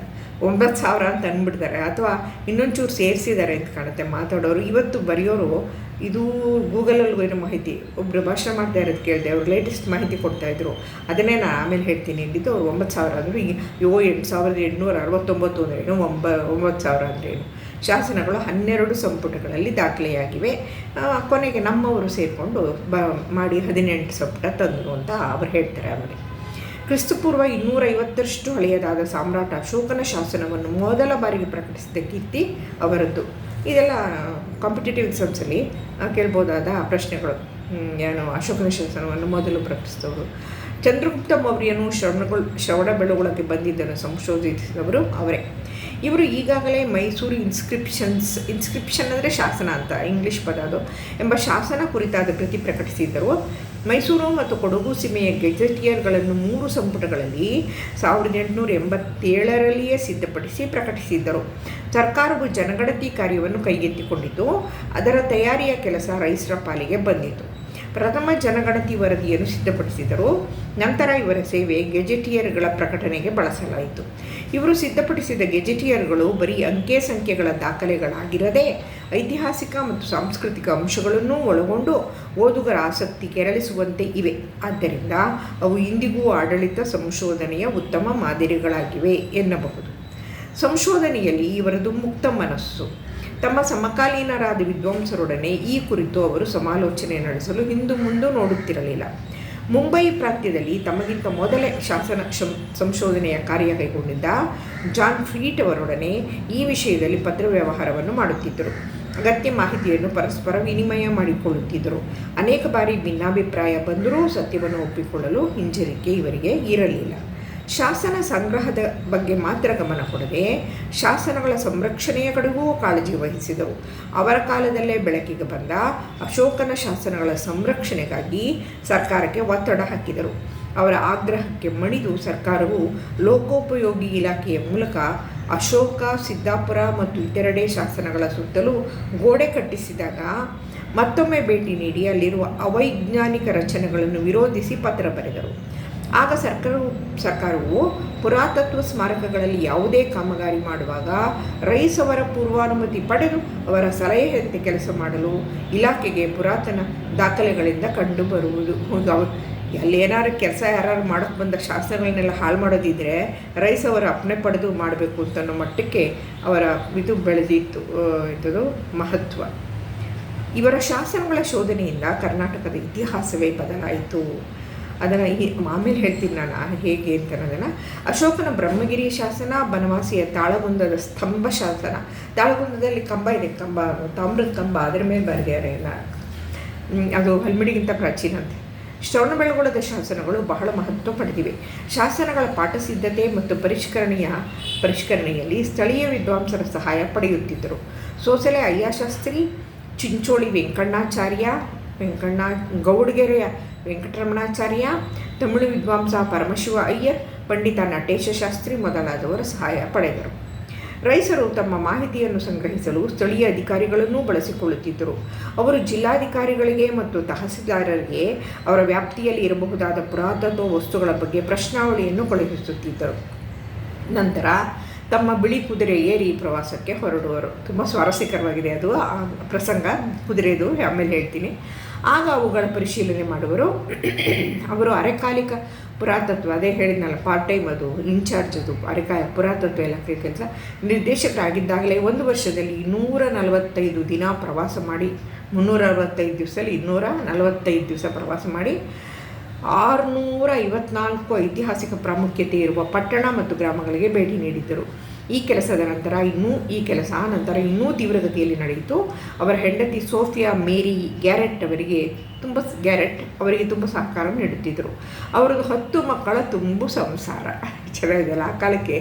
9000 ಅಂತ ಅಂದ್ಬಿಡ್ತಾರೆ, ಅಥವಾ ಇನ್ನೊಂಚೂರು ಸೇರಿಸಿದ್ದಾರೆ ಅಂತ ಕಾಣುತ್ತೆ ಮಾತಾಡೋರು. ಇವತ್ತು ಬರೆಯೋರು ಇದು ಗೂಗಲಲ್ಲಿ ಏನೋ ಮಾಹಿತಿ, ಒಬ್ಬರು ಭಾಷಣ ಮಾಡ್ತಾ ಇರೋದು ಕೇಳಿದೆ, ಅವ್ರು ಲೇಟೆಸ್ಟ್ ಮಾಹಿತಿ ಕೊಡ್ತಾಯಿದ್ರು, ಅದನ್ನೇ ನಾನು ಆಮೇಲೆ ಹೇಳ್ತೀನಿ ಅಂದಿದ್ದು. ಅವ್ರು 9000 ಅಂದರು. ಈಗ 8869 ಅಂದ್ರೇನು, 9000 ಅಂದ್ರೇನು. ಶಾಸನಗಳು 12 ಸಂಪುಟಗಳಲ್ಲಿ ದಾಖಲೆಯಾಗಿವೆ. ಕೊನೆಗೆ ನಮ್ಮವರು ಸೇರಿಕೊಂಡು ಮಾಡಿ 18 ಸಂಪುಟ ತಂದರು ಅಂತ ಅವ್ರು ಹೇಳ್ತಾರೆ. ಆಮೇಲೆ ಕ್ರಿಸ್ತಪೂರ್ವ 250ರಷ್ಟು ಹಳೆಯದಾದ ಸಾಮ್ರಾಟ ಅಶೋಕನ ಶಾಸನವನ್ನು ಮೊದಲ ಬಾರಿಗೆ ಪ್ರಕಟಿಸಿದ ಕೀರ್ತಿ ಅವರದ್ದು. ಇದೆಲ್ಲ ಕಾಂಪಿಟೇಟಿವ್ ಎಕ್ಸಾಮ್ಸಲ್ಲಿ ಕೇಳ್ಬೋದಾದ ಪ್ರಶ್ನೆಗಳು. ಏನು ಅಶೋಕನ ಶಾಸನವನ್ನು ಮೊದಲು ಪ್ರಕಟಿಸಿದವರು. ಚಂದ್ರಗುಪ್ತ ಮೌರ್ಯನು ಶ್ರವಣಬೆಳಗೊಳಕ್ಕೆ ಬಂದಿದ್ದನ್ನು ಸಂಶೋಧಿಸಿದವರು ಅವರೇ. ಇವರು ಈಗಾಗಲೇ ಮೈಸೂರು ಇನ್ಸ್ಕ್ರಿಪ್ಷನ್ ಅಂದರೆ ಶಾಸನ ಅಂತ ಇಂಗ್ಲೀಷ್ ಪದ ಅದು ಎಂಬ ಶಾಸನ ಕುರಿತಾದ ಕೃತಿ ಪ್ರಕಟಿಸಿದ್ದರು. ಮೈಸೂರು ಮತ್ತು ಕೊಡಗು ಸೀಮೆಯ ಗೆಜೆಟಿಯರ್ಗಳನ್ನು 3 ಸಂಪುಟಗಳಲ್ಲಿ 1887ರಲ್ಲಿಯೇ ಸಿದ್ಧಪಡಿಸಿ ಪ್ರಕಟಿಸಿದ್ದರು. ಸರ್ಕಾರವು ಜನಗಣತಿ ಕಾರ್ಯವನ್ನು ಕೈಗೆತ್ತಿಕೊಂಡಿತು. ಅದರ ತಯಾರಿಯ ಕೆಲಸ ರೈಸ್ರ ಪಾಲಿಗೆ ಬಂದಿತು. ಪ್ರಥಮ ಜನಗಣತಿ ವರದಿಯನ್ನು ಸಿದ್ಧಪಡಿಸಿದರು. ನಂತರ ಇವರ ಸೇವೆ ಗೆಜೆಟಿಯರ್ಗಳ ಪ್ರಕಟಣೆಗೆ ಬಳಸಲಾಯಿತು. ಇವರು ಸಿದ್ಧಪಡಿಸಿದ ಗೆಜೆಟಿಯರ್ಗಳು ಬರೀ ಅಂಕೆ ಸಂಖ್ಯೆಗಳ ದಾಖಲೆಗಳಾಗಿರದೆ ಐತಿಹಾಸಿಕ ಮತ್ತು ಸಾಂಸ್ಕೃತಿಕ ಅಂಶಗಳನ್ನು ಒಳಗೊಂಡು ಓದುಗರ ಆಸಕ್ತಿ ಕೆರಳಿಸುವಂತೆ ಇವೆ. ಆದ್ದರಿಂದ ಅವು ಇಂದಿಗೂ ಆಡಳಿತ ಸಂಶೋಧನೆಯ ಉತ್ತಮ ಮಾದರಿಗಳಾಗಿವೆ ಎನ್ನಬಹುದು. ಸಂಶೋಧನೆಯಲ್ಲಿ ಇವರದು ಮುಕ್ತ ಮನಸ್ಸು. ತಮ್ಮ ಸಮಕಾಲೀನರಾದ ವಿದ್ವಾಂಸರೊಡನೆ ಈ ಕುರಿತು ಅವರು ಸಮಾಲೋಚನೆ ನಡೆಸಲು ಹಿಂದು ಮುಂದೆ ನೋಡುತ್ತಿರಲಿಲ್ಲ. ಮುಂಬೈ ಪ್ರಾಂತ್ಯದಲ್ಲಿ ತಮಗಿಂತ ಮೊದಲೇ ಶಾಸನ ಸಂಶೋಧನೆಯ ಕಾರ್ಯ ಕೈಗೊಂಡಿದ್ದ ಜಾನ್ ಫ್ರೀಟ್ ಅವರೊಡನೆ ಈ ವಿಷಯದಲ್ಲಿ ಪತ್ರ ವ್ಯವಹಾರವನ್ನು ಮಾಡುತ್ತಿದ್ದರು. ಅಗತ್ಯ ಮಾಹಿತಿಯನ್ನು ಪರಸ್ಪರ ವಿನಿಮಯ ಮಾಡಿಕೊಳ್ಳುತ್ತಿದ್ದರು. ಅನೇಕ ಬಾರಿ ಭಿನ್ನಾಭಿಪ್ರಾಯ ಬಂದರೂ ಸತ್ಯವನ್ನು ಒಪ್ಪಿಕೊಳ್ಳಲು ಹಿಂಜರಿಕೆ ಇವರಿಗೆ ಇರಲಿಲ್ಲ. ಶಾಸನ ಸಂಗ್ರಹದ ಬಗ್ಗೆ ಮಾತ್ರ ಗಮನ ಕೊಡದೆ ಶಾಸನಗಳ ಸಂರಕ್ಷಣೆಯ ಕಡೆಗೂ ಕಾಳಜಿ ವಹಿಸಿದರು. ಅವರ ಕಾಲದಲ್ಲೇ ಬೆಳಕಿಗೆ ಬಂದ ಅಶೋಕನ ಶಾಸನಗಳ ಸಂರಕ್ಷಣೆಗಾಗಿ ಸರ್ಕಾರಕ್ಕೆ ಒತ್ತಡ ಹಾಕಿದರು. ಅವರ ಆಗ್ರಹಕ್ಕೆ ಮಣಿದು ಸರ್ಕಾರವು ಲೋಕೋಪಯೋಗಿ ಇಲಾಖೆಯ ಮೂಲಕ ಅಶೋಕ, ಸಿದ್ದಾಪುರ ಮತ್ತು ಇತರೆಡೆ ಶಾಸನಗಳ ಸುತ್ತಲೂ ಗೋಡೆ ಕಟ್ಟಿಸಿದಾಗ ಮತ್ತೊಮ್ಮೆ ಭೇಟಿ ನೀಡಿ ಅಲ್ಲಿರುವ ಅವೈಜ್ಞಾನಿಕ ರಚನೆಗಳನ್ನು ವಿರೋಧಿಸಿ ಪತ್ರ ಬರೆದರು. ಆಗ ಸರ್ಕಾರವು ಪುರಾತತ್ವ ಸ್ಮಾರಕಗಳಲ್ಲಿ ಯಾವುದೇ ಕಾಮಗಾರಿ ಮಾಡುವಾಗ ರೈಸ್ ಅವರ ಪೂರ್ವಾನುಮತಿ ಪಡೆದು ಅವರ ಸಲಹೆಯಂತೆ ಕೆಲಸ ಮಾಡಲು ಇಲಾಖೆಗೆ ಪುರಾತನ ದಾಖಲೆಗಳಿಂದ ಕಂಡುಬರುವುದು. ಅಲ್ಲೇನಾದ್ರು ಕೆಲಸ ಯಾರು ಮಾಡೋಕ್ಕೆ ಬಂದ ಶಾಸ್ತ್ರಗಳನ್ನೆಲ್ಲ ಹಾಳು ಮಾಡೋದಿದ್ದರೆ ರೈಸ್ ಅವರ ಅಪ್ಪಣೆ ಪಡೆದು ಮಾಡಬೇಕು ಅಂತನ್ನೋ ಮಟ್ಟಕ್ಕೆ ಅವರ ಇದು ಬೆಳೆದಿತ್ತು ಮಹತ್ವ. ಇವರ ಶಾಸನಗಳ ಶೋಧನೆಯಿಂದ ಕರ್ನಾಟಕದ ಇತಿಹಾಸವೇ ಬದಲಾಯಿತು. ಅದನ್ನು ಆಮೇಲೆ ಹೇಳ್ತೀನಿ ನಾನು ಹೇಗೆ ಅಂತ ಅನ್ನೋದನ್ನು. ಅಶೋಕನ ಬ್ರಹ್ಮಗಿರಿ ಶಾಸನ, ಬನವಾಸಿಯ ತಾಳಗುಂದದ ಸ್ತಂಭ ಶಾಸನ. ತಾಳಗುಂದದಲ್ಲಿ ಕಂಬ ಇದೆ, ತಾಮ್ರದ ಕಂಬ, ಅದರ ಮೇಲೆ ಬರೆದಿದ್ದಾರೆ ಎಲ್ಲ. ಅದು ಹಲ್ಮಿಡಿಗಿಂತ ಪ್ರಾಚೀನ ಅಂತೆ. ಶ್ರವಣಬೆಳಗೊಳದ ಶಾಸನಗಳು ಬಹಳ ಮಹತ್ವ ಪಡೆದಿವೆ. ಶಾಸನಗಳ ಪಾಠಸಿದ್ಧತೆ ಮತ್ತು ಪರಿಷ್ಕರಣೆಯಲ್ಲಿ ಸ್ಥಳೀಯ ವಿದ್ವಾಂಸರ ಸಹಾಯ ಪಡೆಯುತ್ತಿದ್ದರು. ಸೋಸಲೆ ಅಯ್ಯಾಶಾಸ್ತ್ರಿ, ಚಿಂಚೋಳಿ ಗೌಡಗೆರೆಯ ವೆಂಕಟರಮಣಾಚಾರ್ಯ, ತಮಿಳು ವಿದ್ವಾಂಸ ಪರಮಶಿವ ಅಯ್ಯರ್, ಪಂಡಿತ ನಟೇಶ ಶಾಸ್ತ್ರಿ ಮೊದಲಾದವರ ಸಹಾಯ ಪಡೆದರು. ರೈಸರು ತಮ್ಮ ಮಾಹಿತಿಯನ್ನು ಸಂಗ್ರಹಿಸಲು ಸ್ಥಳೀಯ ಅಧಿಕಾರಿಗಳನ್ನೂ ಬಳಸಿಕೊಳ್ಳುತ್ತಿದ್ದರು. ಅವರು ಜಿಲ್ಲಾಧಿಕಾರಿಗಳಿಗೆ ಮತ್ತು ತಹಸೀಲ್ದಾರರಿಗೆ ಅವರ ವ್ಯಾಪ್ತಿಯಲ್ಲಿ ಇರಬಹುದಾದ ಪುರಾತತ್ವ ವಸ್ತುಗಳ ಬಗ್ಗೆ ಪ್ರಶ್ನಾವಳಿಯನ್ನು ಕಳುಹಿಸುತ್ತಿದ್ದರು. ನಂತರ ತಮ್ಮ ಬಿಳಿ ಕುದುರೆ ಏರಿ ಪ್ರವಾಸಕ್ಕೆ ಹೊರಡುವರು. ತುಂಬ ಸ್ವಾರಸ್ಯಕರವಾಗಿದೆ ಅದು ಆ ಪ್ರಸಂಗ, ಕುದುರೆದು ಆಮೇಲೆ ಹೇಳ್ತೀನಿ. ಆಗ ಅವುಗಳ ಪರಿಶೀಲನೆ ಮಾಡುವರು. ಅವರು ಅರೆಕಾಲಿಕ ಪುರಾತತ್ವ, ಅದೇ ಹೇಳಿದ್ನಲ್ಲ ಪಾರ್ಟ್ ಟೈಮ್, ಅದು ಇನ್ಚಾರ್ಜ್, ಅದು ಪುರಾತತ್ವ ಇಲಾಖೆ ಕೆಲಸ ನಿರ್ದೇಶಕರಾಗಿದ್ದಾಗಲೇ 1 ವರ್ಷದಲ್ಲಿ 245 ದಿನ ಪ್ರವಾಸ ಮಾಡಿ, 365 ದಿವಸದಲ್ಲಿ 245 ದಿವಸ ಪ್ರವಾಸ ಮಾಡಿ 654 ಐತಿಹಾಸಿಕ ಪ್ರಾಮುಖ್ಯತೆ ಇರುವ ಪಟ್ಟಣ ಮತ್ತು ಗ್ರಾಮಗಳಿಗೆ ಭೇಟಿ ನೀಡಿದ್ದರು. ಈ ಕೆಲಸದ ನಂತರ ಇನ್ನೂ ತೀವ್ರಗತಿಯಲ್ಲಿ ನಡೆಯಿತು. ಅವರ ಹೆಂಡತಿ ಸೋಫಿಯಾ ಮೇರಿ ಗ್ಯಾರೆಟ್ ಅವರಿಗೆ ತುಂಬ ಸಹಕಾರ ನೀಡುತ್ತಿದ್ದರು. ಅವರದ್ದು 10 ಮಕ್ಕಳ ತುಂಬು ಸಂಸಾರ. ಚೆನ್ನಾಗಿದೆಯಲ್ಲ, ಆ ಕಾಲಕ್ಕೆ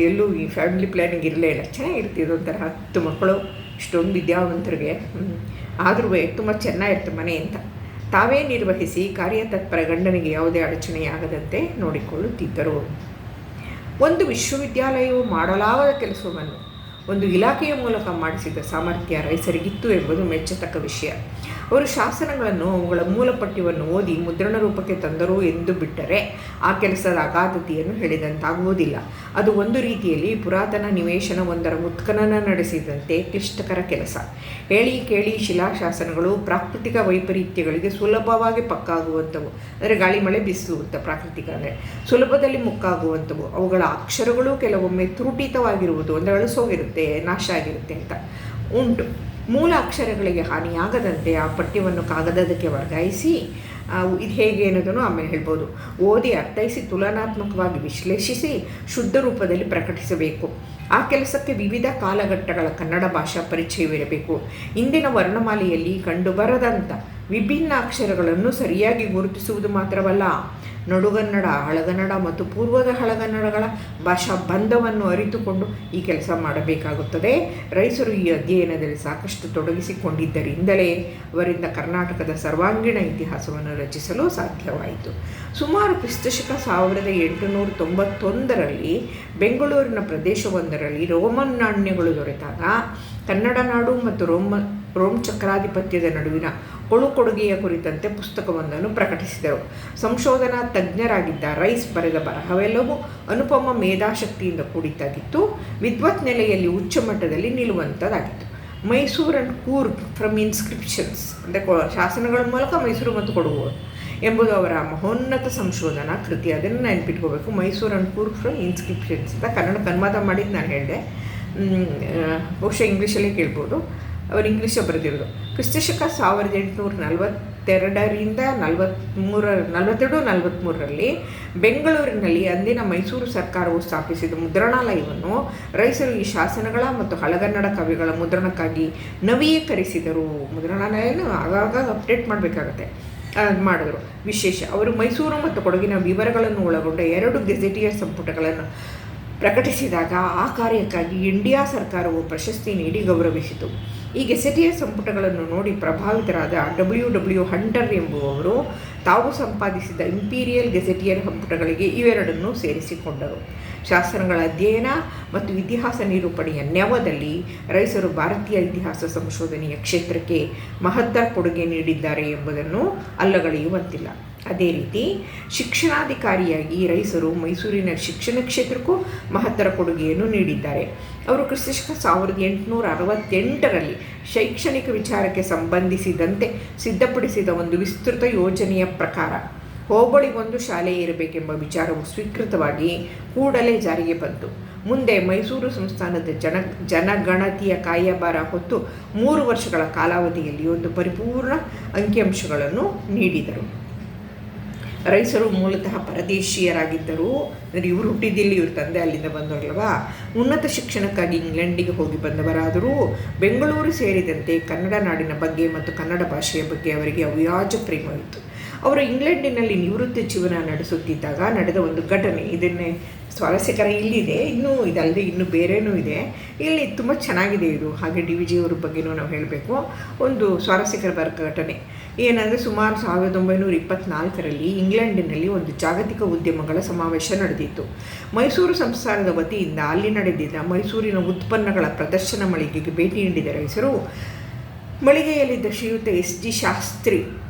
ಎಲ್ಲೂ ಈ ಫ್ಯಾಮಿಲಿ ಪ್ಲ್ಯಾನಿಂಗ್ ಇರಲೇ ಇಲ್ಲ. ಚೆನ್ನಾಗಿರ್ತಿದ್ದು ಒಂಥರ 10 ಮಕ್ಕಳು, ಇಷ್ಟೊಂದು ವಿದ್ಯಾವಂತರಿಗೆ. ಆದ್ರೂ ತುಂಬ ಚೆನ್ನಾಗಿರುತ್ತೆ ಮನೆ ಅಂತ. ತಾವೇ ನಿರ್ವಹಿಸಿ ಕಾರ್ಯತತ್ಪರ ಗಂಡನಿಗೆ ಯಾವುದೇ ಅಡಚಣೆಯಾಗದಂತೆ ನೋಡಿಕೊಳ್ಳುತ್ತಿದ್ದರು. ಒಂದು ವಿಶ್ವವಿದ್ಯಾಲಯವು ಮಾಡಲಾಗದ ಕೆಲಸವನ್ನು ಒಂದು ಇಲಾಖೆಯ ಮೂಲಕ ಮಾಡಿಸಿದ ಸಾಮರ್ಥ್ಯ ರೈಸರಿಗಿತ್ತು ಎಂಬುದು ಮೆಚ್ಚತಕ್ಕ ವಿಷಯ. ಅವರು ಶಾಸನಗಳನ್ನು ಅವುಗಳ ಮೂಲ ಪಠ್ಯವನ್ನು ಓದಿ ಮುದ್ರಣ ರೂಪಕ್ಕೆ ತಂದರು ಎಂದು ಬಿಟ್ಟರೆ ಆ ಕೆಲಸದ ಅಗಾಧತೆಯನ್ನು ಹೇಳಿದಂತಾಗುವುದಿಲ್ಲ. ಅದು ಒಂದು ರೀತಿಯಲ್ಲಿ ಪುರಾತನ ನಿವೇಶನವೊಂದರ ಉತ್ಖನನ ನಡೆಸಿದಂತೆ ಕ್ಲಿಷ್ಟಕರ ಕೆಲಸ. ಹೇಳಿ ಕೇಳಿ ಶಿಲಾಶಾಸನಗಳು ಪ್ರಾಕೃತಿಕ ವೈಪರೀತ್ಯಗಳಿಗೆ ಸುಲಭವಾಗಿ ಪಕ್ಕಾಗುವಂಥವು. ಅಂದರೆ ಗಾಳಿ ಮಳೆ ಬಿಸಿಲು ಅಂತ, ಪ್ರಾಕೃತಿಕ ಅಂದರೆ ಸುಲಭದಲ್ಲಿ ಮುಕ್ಕಾಗುವಂಥವು. ಅವುಗಳ ಅಕ್ಷರಗಳು ಕೆಲವೊಮ್ಮೆ ತ್ರುಟಿತವಾಗಿರುವುದು, ಅಂದರೆ ಅಳಿಸೋಗಿರುತ್ತೆ, ನಾಶ ಆಗಿರುತ್ತೆ ಅಂತ ಉಂಟು. ಮೂಲ ಅಕ್ಷರಗಳಿಗೆ ಹಾನಿಯಾಗದಂತೆ ಆ ಪಠ್ಯವನ್ನು ಕಾಗದಕ್ಕೆ ವರ್ಗಾಯಿಸಿ, ಇದು ಹೇಗೆ ಅನ್ನೋದನ್ನು ಆಮೇಲೆ ಹೇಳ್ಬೋದು, ಓದಿ ಅರ್ಥೈಸಿ ತುಲನಾತ್ಮಕವಾಗಿ ವಿಶ್ಲೇಷಿಸಿ ಶುದ್ಧ ರೂಪದಲ್ಲಿ ಪ್ರಕಟಿಸಬೇಕು. ಆ ಕೆಲಸಕ್ಕೆ ವಿವಿಧ ಕಾಲಘಟ್ಟಗಳ ಕನ್ನಡ ಭಾಷಾ ಪರಿಚಯವಿರಬೇಕು. ಇಂದಿನ ವರ್ಣಮಾಲೆಯಲ್ಲಿ ಕಂಡುಬರದಂಥ ವಿಭಿನ್ನ ಅಕ್ಷರಗಳನ್ನು ಸರಿಯಾಗಿ ಗುರುತಿಸುವುದು ಮಾತ್ರವಲ್ಲ, ನಡುಗನ್ನಡ, ಹಳಗನ್ನಡ ಮತ್ತು ಪೂರ್ವದ ಹಳಗನ್ನಡಗಳ ಭಾಷಾ ಬಂಧವನ್ನು ಅರಿತುಕೊಂಡು ಈ ಕೆಲಸ ಮಾಡಬೇಕಾಗುತ್ತದೆ. ರೈಸರು ಈ ಅಧ್ಯಯನದಲ್ಲಿ ಸಾಕಷ್ಟು ತೊಡಗಿಸಿಕೊಂಡಿದ್ದರಿಂದಲೇ ಅವರಿಂದ ಕರ್ನಾಟಕದ ಸರ್ವಾಂಗೀಣ ಇತಿಹಾಸವನ್ನು ರಚಿಸಲು ಸಾಧ್ಯವಾಯಿತು. ಸುಮಾರು ಕ್ರಿಸ್ತಶಕ 1891ರಲ್ಲಿ ಬೆಂಗಳೂರಿನ ಪ್ರದೇಶವೊಂದರಲ್ಲಿ ರೋಮನ್ ನಾಣ್ಯಗಳು ದೊರೆತಾಗ ಕನ್ನಡ ನಾಡು ಮತ್ತು ರೋಮ್ ಚಕ್ರಾಧಿಪತ್ಯದ ನಡುವಿನ ಕೊಡುಗೆಯ ಕುರಿತಂತೆ ಪುಸ್ತಕವೊಂದನ್ನು ಪ್ರಕಟಿಸಿದರು. ಸಂಶೋಧನಾ ತಜ್ಞರಾಗಿದ್ದ ರೈಸ್ ಬರೆದ ಬರಹವೆಲ್ಲವೂ ಅನುಪಮ ಮೇಧಾಶಕ್ತಿಯಿಂದ ಕೂಡಿದ್ದಾಗಿತ್ತು. ವಿದ್ವತ್ ನೆಲೆಯಲ್ಲಿ ಉಚ್ಚ ಮಟ್ಟದಲ್ಲಿ ನಿಲ್ಲುವಂಥದ್ದಾಗಿತ್ತು. Mysuru and Coorg from inscriptions, ಅಂದರೆ ಶಾಸನಗಳ ಮೂಲಕ ಮೈಸೂರು ಮತ್ತು ಕೊಡಗು ಎಂಬುದು ಅವರ ಮಹೋನ್ನತ ಸಂಶೋಧನಾ ಕೃತಿ. ಅದನ್ನು ನೆನಪಿಟ್ಕೋಬೇಕು. Mysuru and Coorg from inscriptions ಅಂತ ಕನ್ನಡಕ್ಕೆ ಅನುವಾದ ಮಾಡಿದ್ದು ನಾನು ಹೇಳಿದೆ. ಬಹುಶಃ ಇಂಗ್ಲೀಷಲ್ಲೇ ಕೇಳ್ಬೋದು. ಅವರು ಇಂಗ್ಲೀಷೇ ಬರೆದಿರೋದು. ಕ್ರಿಸ್ತಶಕ 1842ರಿಂದ 42-43ರಲ್ಲಿ ಬೆಂಗಳೂರಿನಲ್ಲಿ ಅಂದಿನ ಮೈಸೂರು ಸರ್ಕಾರವು ಸ್ಥಾಪಿಸಿದ ಮುದ್ರಣಾಲಯವನ್ನು ರೈಸರು ಈ ಶಾಸನಗಳ ಮತ್ತು ಹಳಗನ್ನಡ ಕವಿಗಳ ಮುದ್ರಣಕ್ಕಾಗಿ ನವೀಕರಿಸಿದರು. ಮುದ್ರಣಾಲಯನೂ ಆಗಾಗ ಅಪ್ಡೇಟ್ ಮಾಡಬೇಕಾಗತ್ತೆ, ಮಾಡಿದ್ರು. ವಿಶೇಷ, ಅವರು ಮೈಸೂರು ಮತ್ತು ಕೊಡಗಿನ ವಿವರಗಳನ್ನು ಒಳಗೊಂಡ 2 ಗೆಜೆಟಿಯರ್ ಸಂಪುಟಗಳನ್ನು ಪ್ರಕಟಿಸಿದಾಗ ಆ ಕಾರ್ಯಕ್ಕಾಗಿ ಇಂಡಿಯಾ ಸರ್ಕಾರವು ಪ್ರಶಸ್ತಿ ನೀಡಿ ಗೌರವಿಸಿತು. ಈ ಗೆಸೆಟಿಯರ್ ಸಂಪುಟಗಳನ್ನು ನೋಡಿ ಪ್ರಭಾವಿತರಾದ ಡಬ್ಲ್ಯೂ ಹಂಟರ್ ಎಂಬುವವರು ತಾವು ಸಂಪಾದಿಸಿದ ಇಂಪೀರಿಯಲ್ ಗೆಸೆಟಿಯರ್ ಸಂಪುಟಗಳಿಗೆ ಇವೆರಡನ್ನೂ ಸೇರಿಸಿಕೊಂಡರು. ಶಾಸನಗಳ ಅಧ್ಯಯನ ಮತ್ತು ಇತಿಹಾಸ ನಿರೂಪಣೆಯ ನೆವದಲ್ಲಿ ರೈಸರು ಭಾರತೀಯ ಇತಿಹಾಸ ಸಂಶೋಧನೆಯ ಕ್ಷೇತ್ರಕ್ಕೆ ಮಹತ್ತರ ಕೊಡುಗೆ ನೀಡಿದ್ದಾರೆ ಎಂಬುದನ್ನು ಅಲ್ಲಗಳೆಯುವಂತಿಲ್ಲ. ಅದೇ ರೀತಿ ಶಿಕ್ಷಣಾಧಿಕಾರಿಯಾಗಿ ರೈಸರು ಮೈಸೂರಿನ ಶಿಕ್ಷಣ ಕ್ಷೇತ್ರಕ್ಕೂ ಮಹತ್ತರ ಕೊಡುಗೆಯನ್ನು ನೀಡಿದ್ದಾರೆ. ಅವರು ಕ್ರಿಸ್ತಶಕ 1868ರಲ್ಲಿ ಶೈಕ್ಷಣಿಕ ವಿಚಾರಕ್ಕೆ ಸಂಬಂಧಿಸಿದಂತೆ ಸಿದ್ಧಪಡಿಸಿದ ಒಂದು ವಿಸ್ತೃತ ಯೋಜನೆಯ ಪ್ರಕಾರ ಹೋಬಳಿಗೊಂದು ಶಾಲೆ ಇರಬೇಕೆಂಬ ವಿಚಾರವು ಸ್ವೀಕೃತವಾಗಿ ಕೂಡಲೇ ಜಾರಿಗೆ ಬಂತು. ಮುಂದೆ ಮೈಸೂರು ಸಂಸ್ಥಾನದ ಜನಗಣತಿಯ ಕಾರ್ಯಭಾರ ಹೊತ್ತು 3 ವರ್ಷಗಳ ಕಾಲಾವಧಿಯಲ್ಲಿ ಒಂದು ಪರಿಪೂರ್ಣ ಅಂಕಿಅಂಶಗಳನ್ನು ನೀಡಿದರು. ರೈಸರು ಮೂಲತಃ ಪರದೇಶೀಯರಾಗಿದ್ದರು. ಅಂದರೆ ಇವರು ಹುಟ್ಟಿದ್ದಿಲ್ಲಿ, ಇವ್ರ ತಂದೆ ಅಲ್ಲಿಂದ ಬಂದವರಲ್ವಾ. ಉನ್ನತ ಶಿಕ್ಷಣಕ್ಕಾಗಿ ಇಂಗ್ಲೆಂಡಿಗೆ ಹೋಗಿ ಬಂದವರಾದರೂ ಬೆಂಗಳೂರು ಸೇರಿದಂತೆ ಕನ್ನಡ ನಾಡಿನ ಬಗ್ಗೆ ಮತ್ತು ಕನ್ನಡ ಭಾಷೆಯ ಬಗ್ಗೆ ಅವರಿಗೆ ಅವ್ಯಾಜ ಪ್ರೇಮವಿತ್ತು. ಅವರು ಇಂಗ್ಲೆಂಡಿನಲ್ಲಿ ನಿವೃತ್ತಿ ಜೀವನ ನಡೆಸುತ್ತಿದ್ದಾಗ ನಡೆದ ಒಂದು ಘಟನೆ, ಇದನ್ನೇ ಸ್ವಾರಸ್ಯಕರ ಇಲ್ಲಿದೆ, ಇದಲ್ಲದೆ ಇನ್ನೂ ಬೇರೆನೂ ಇದೆ. ಇಲ್ಲಿ ತುಂಬ ಚೆನ್ನಾಗಿದೆ ಇದು. ಹಾಗೆ DVG ಅವ್ರ ಬಗ್ಗೆನೂ ನಾವು ಹೇಳಬೇಕು. ಒಂದು ಸ್ವಾರಸ್ಯಕರ ಘಟನೆ ಏನಂದರೆ, ಸುಮಾರು 1924ರಲ್ಲಿ ಇಂಗ್ಲೆಂಡಿನಲ್ಲಿ ಒಂದು ಜಾಗತಿಕ ಉದ್ಯಮಗಳ ಸಮಾವೇಶ ನಡೆದಿತ್ತು. ಮೈಸೂರು ಸಂಸ್ಥಾನದ ವತಿಯಿಂದ ಅಲ್ಲಿ ನಡೆದಿದ್ದ ಮೈಸೂರಿನ ಉತ್ಪನ್ನಗಳ ಪ್ರದರ್ಶನ ಮಳಿಗೆಗೆ ಭೇಟಿ ನೀಡಿದ ರೈಸರು ಮಳಿಗೆಯಲ್ಲಿದ್ದ ಶ್ರೀಯುತ SG ಶಾಸ್ತ್ರಿ,